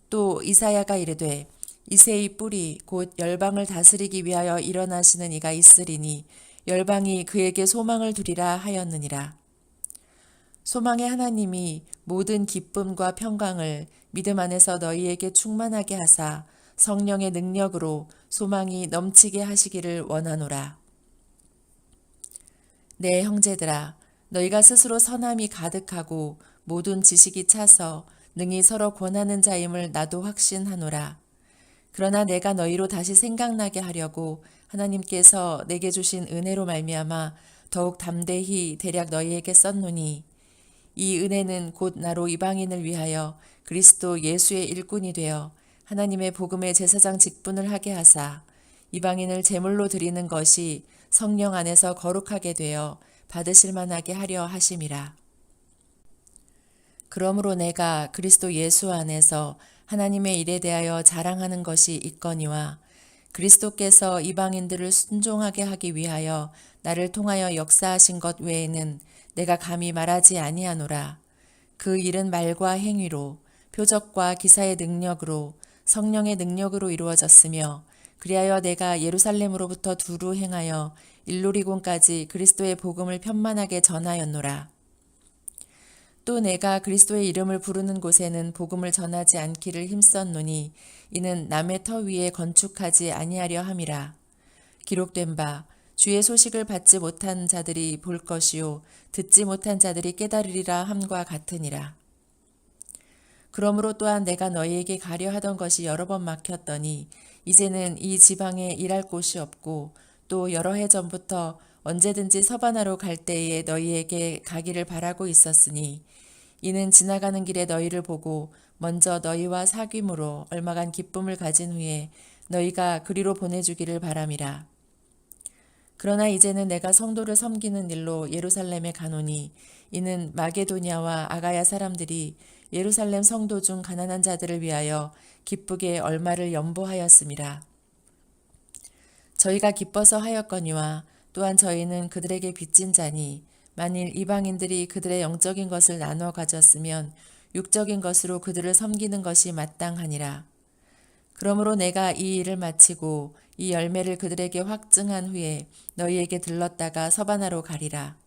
또 이사야가 이르되 이새의 뿌리 곧 열방을 다스리기 위하여 일어나시는 이가 있으리니 열방이 그에게 소망을 두리라 하였느니라. 소망의 하나님이 모든 기쁨과 평강을 믿음 안에서 너희에게 충만하게 하사 성령의 능력으로 소망이 넘치게 하시기를 원하노라. 내 형제들아 너희가 스스로 선함이 가득하고 모든 지식이 차서 능히 서로 권하는 자임을 나도 확신하노라. 그러나 내가 너희로 다시 생각나게 하려고 하나님께서 내게 주신 은혜로 말미암아 더욱 담대히 대략 너희에게 썼노니 이 은혜는 곧 나로 이방인을 위하여 그리스도 예수의 일꾼이 되어 하나님의 복음의 제사장 직분을 하게 하사 이방인을 제물로 드리는 것이 성령 안에서 거룩하게 되어 받으실 만하게 하려 하심이라. 그러므로 내가 그리스도 예수 안에서 하나님의 일에 대하여 자랑하는 것이 있거니와 그리스도께서 이방인들을 순종하게 하기 위하여 나를 통하여 역사하신 것 외에는 내가 감히 말하지 아니하노라. 그 일은 말과 행위로 표적과 기사의 능력으로 성령의 능력으로 이루어졌으며 그리하여 내가 예루살렘으로부터 두루 행하여 일루리곤까지 그리스도의 복음을 편만하게 전하였노라. 또 내가 그리스도의 이름을 부르는 곳에는 복음을 전하지 않기를 힘썼노니 이는 남의 터 위에 건축하지 아니하려 함이라. 기록된 바 주의 소식을 받지 못한 자들이 볼 것이요 듣지 못한 자들이 깨달으리라 함과 같으니라. 그러므로 또한 내가 너희에게 가려 하던 것이 여러 번 막혔더니 이제는 이 지방에 일할 곳이 없고 또 여러 해 전부터 언제든지 서바나로 갈 때에 너희에게 가기를 바라고 있었으니 이는 지나가는 길에 너희를 보고 먼저 너희와 사귐으로 얼마간 기쁨을 가진 후에 너희가 그리로 보내주기를 바람이라. 그러나 이제는 내가 성도를 섬기는 일로 예루살렘에 가노니 이는 마게도냐와 아가야 사람들이 예루살렘 성도 중 가난한 자들을 위하여 기쁘게 얼마를 연보하였음이라. 저희가 기뻐서 하였거니와 또한 저희는 그들에게 빚진 자니 만일 이방인들이 그들의 영적인 것을 나눠 가졌으면 육적인 것으로 그들을 섬기는 것이 마땅하니라. 그러므로 내가 이 일을 마치고 이 열매를 그들에게 확증한 후에 너희에게 들렀다가 서바나로 가리라.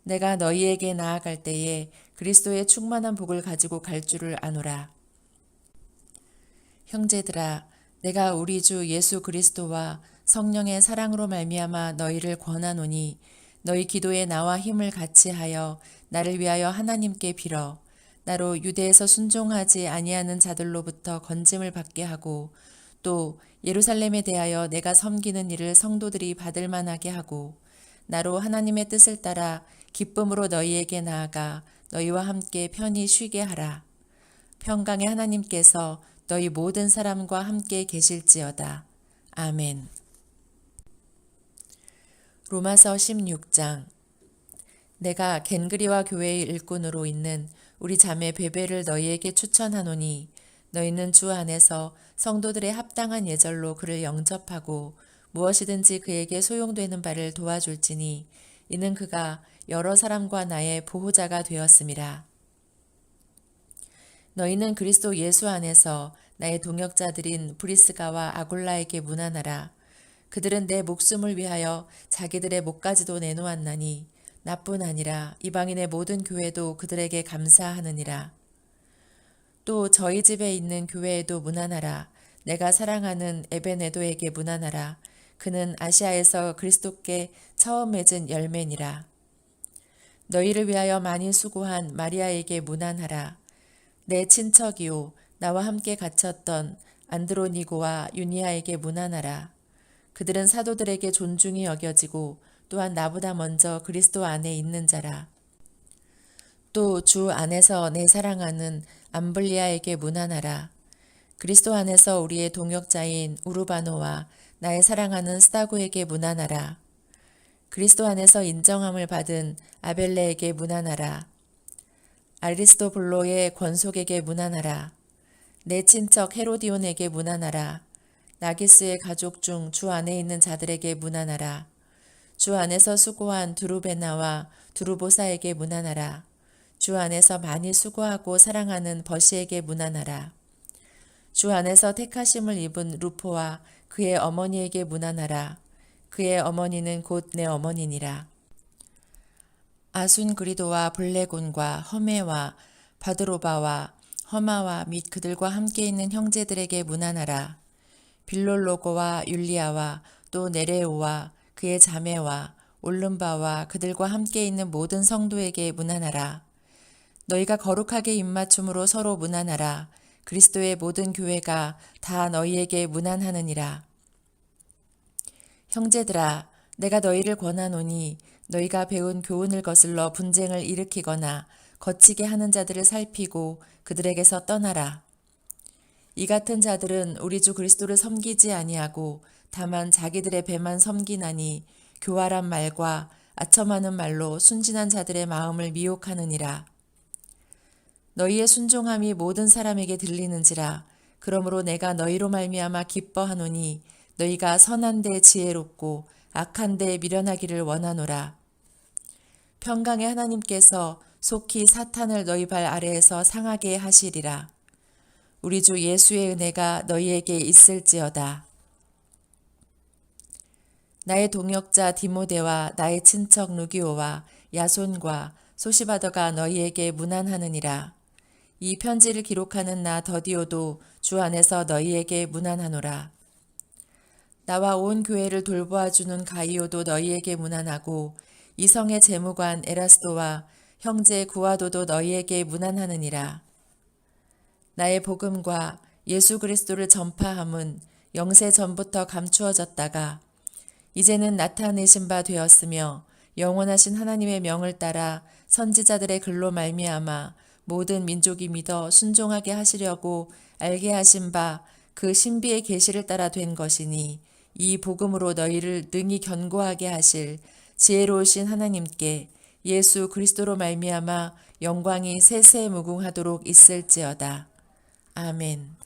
내가 너희에게 나아갈 때에 그리스도의 충만한 복을 가지고 갈 줄을 아노라. 형제들아, 내가 우리 주 예수 그리스도와 성령의 사랑으로 말미암아 너희를 권하노니 너희 기도에 나와 힘을 같이 하여 나를 위하여 하나님께 빌어 나로 유대에서 순종하지 아니하는 자들로부터 건짐을 받게 하고 또 예루살렘에 대하여 내가 섬기는 일을 성도들이 받을 만하게 하고 나로 하나님의 뜻을 따라 기쁨으로 너희에게 나아가 너희와 함께 편히 쉬게 하라. 평강의 하나님께서 너희 모든 사람과 함께 계실지어다. 아멘. 로마서 16장. 내가 겐그리와 교회의 일꾼으로 있는 우리 자매 베베를 너희에게 추천하노니 너희는 주 안에서 성도들의 합당한 예절로 그를 영접하고 무엇이든지 그에게 소용되는 바를 도와줄지니 이는 그가 여러 사람과 나의 보호자가 되었음이라. 너희는 그리스도 예수 안에서 나의 동역자들인 브리스가와 아굴라에게 문안하라. 그들은 내 목숨을 위하여 자기들의 목까지도 내놓았나니 나뿐 아니라 이방인의 모든 교회도 그들에게 감사하느니라. 또 저희 집에 있는 교회에도 문안하라. 내가 사랑하는 에베네도에게 문안하라. 그는 아시아에서 그리스도께 처음 맺은 열매니라. 너희를 위하여 많이 수고한 마리아에게 문안하라. 내 친척이요 나와 함께 갇혔던 안드로니고와 유니아에게 문안하라. 그들은 사도들에게 존중이 여겨지고 또한 나보다 먼저 그리스도 안에 있는 자라. 또 주 안에서 내 사랑하는 암블리아에게 문안하라. 그리스도 안에서 우리의 동역자인 우르바노와 나의 사랑하는 스다고에게 문안하라. 그리스도 안에서 인정함을 받은 아벨레에게 문안하라. 아리스토블로의 권속에게 문안하라. 내 친척 헤로디온에게 문안하라. 나기스의 가족 중 주 안에 있는 자들에게 문안하라. 주 안에서 수고한 두루베나와 두루보사에게 문안하라. 주 안에서 많이 수고하고 사랑하는 버시에게 문안하라. 주 안에서 택하심을 입은 루포와 그의 어머니에게 문안하라. 그의 어머니는 곧 내 어머니니라. 아순그리도와 블레곤과 허메와 바드로바와 허마와 및 그들과 함께 있는 형제들에게 문안하라. 빌롤로고와 율리아와 또 네레오와 그의 자매와 올름바와 그들과 함께 있는 모든 성도에게 문안하라. 너희가 거룩하게 입맞춤으로 서로 문안하라. 그리스도의 모든 교회가 다 너희에게 문안하느니라. 형제들아, 내가 너희를 권하노니 너희가 배운 교훈을 거슬러 분쟁을 일으키거나 거치게 하는 자들을 살피고 그들에게서 떠나라. 이 같은 자들은 우리 주 그리스도를 섬기지 아니하고 다만 자기들의 배만 섬기나니 교활한 말과 아첨하는 말로 순진한 자들의 마음을 미혹하느니라. 너희의 순종함이 모든 사람에게 들리는지라. 그러므로 내가 너희로 말미암아 기뻐하노니 너희가 선한 데 지혜롭고 악한 데 미련하기를 원하노라. 평강의 하나님께서 속히 사탄을 너희 발 아래에서 상하게 하시리라. 우리 주 예수의 은혜가 너희에게 있을지어다. 나의 동역자 디모데와 나의 친척 루기오와 야손과 소시바더가 너희에게 문안하느니라. 이 편지를 기록하는 나 더디오도 주 안에서 너희에게 문안하노라. 나와 온 교회를 돌보아주는 가이오도 너희에게 문안하고 이성의 재무관 에라스도와 형제 구아도도 너희에게 문안하느니라. 나의 복음과 예수 그리스도를 전파함은 영세 전부터 감추어졌다가 이제는 나타내신 바 되었으며 영원하신 하나님의 명을 따라 선지자들의 글로 말미암아 모든 민족이 믿어 순종하게 하시려고 알게 하신 바 그 신비의 계시를 따라 된 것이니 이 복음으로 너희를 능히 견고하게 하실 지혜로우신 하나님께 예수 그리스도로 말미암아 영광이 세세무궁하도록 있을지어다. 아멘.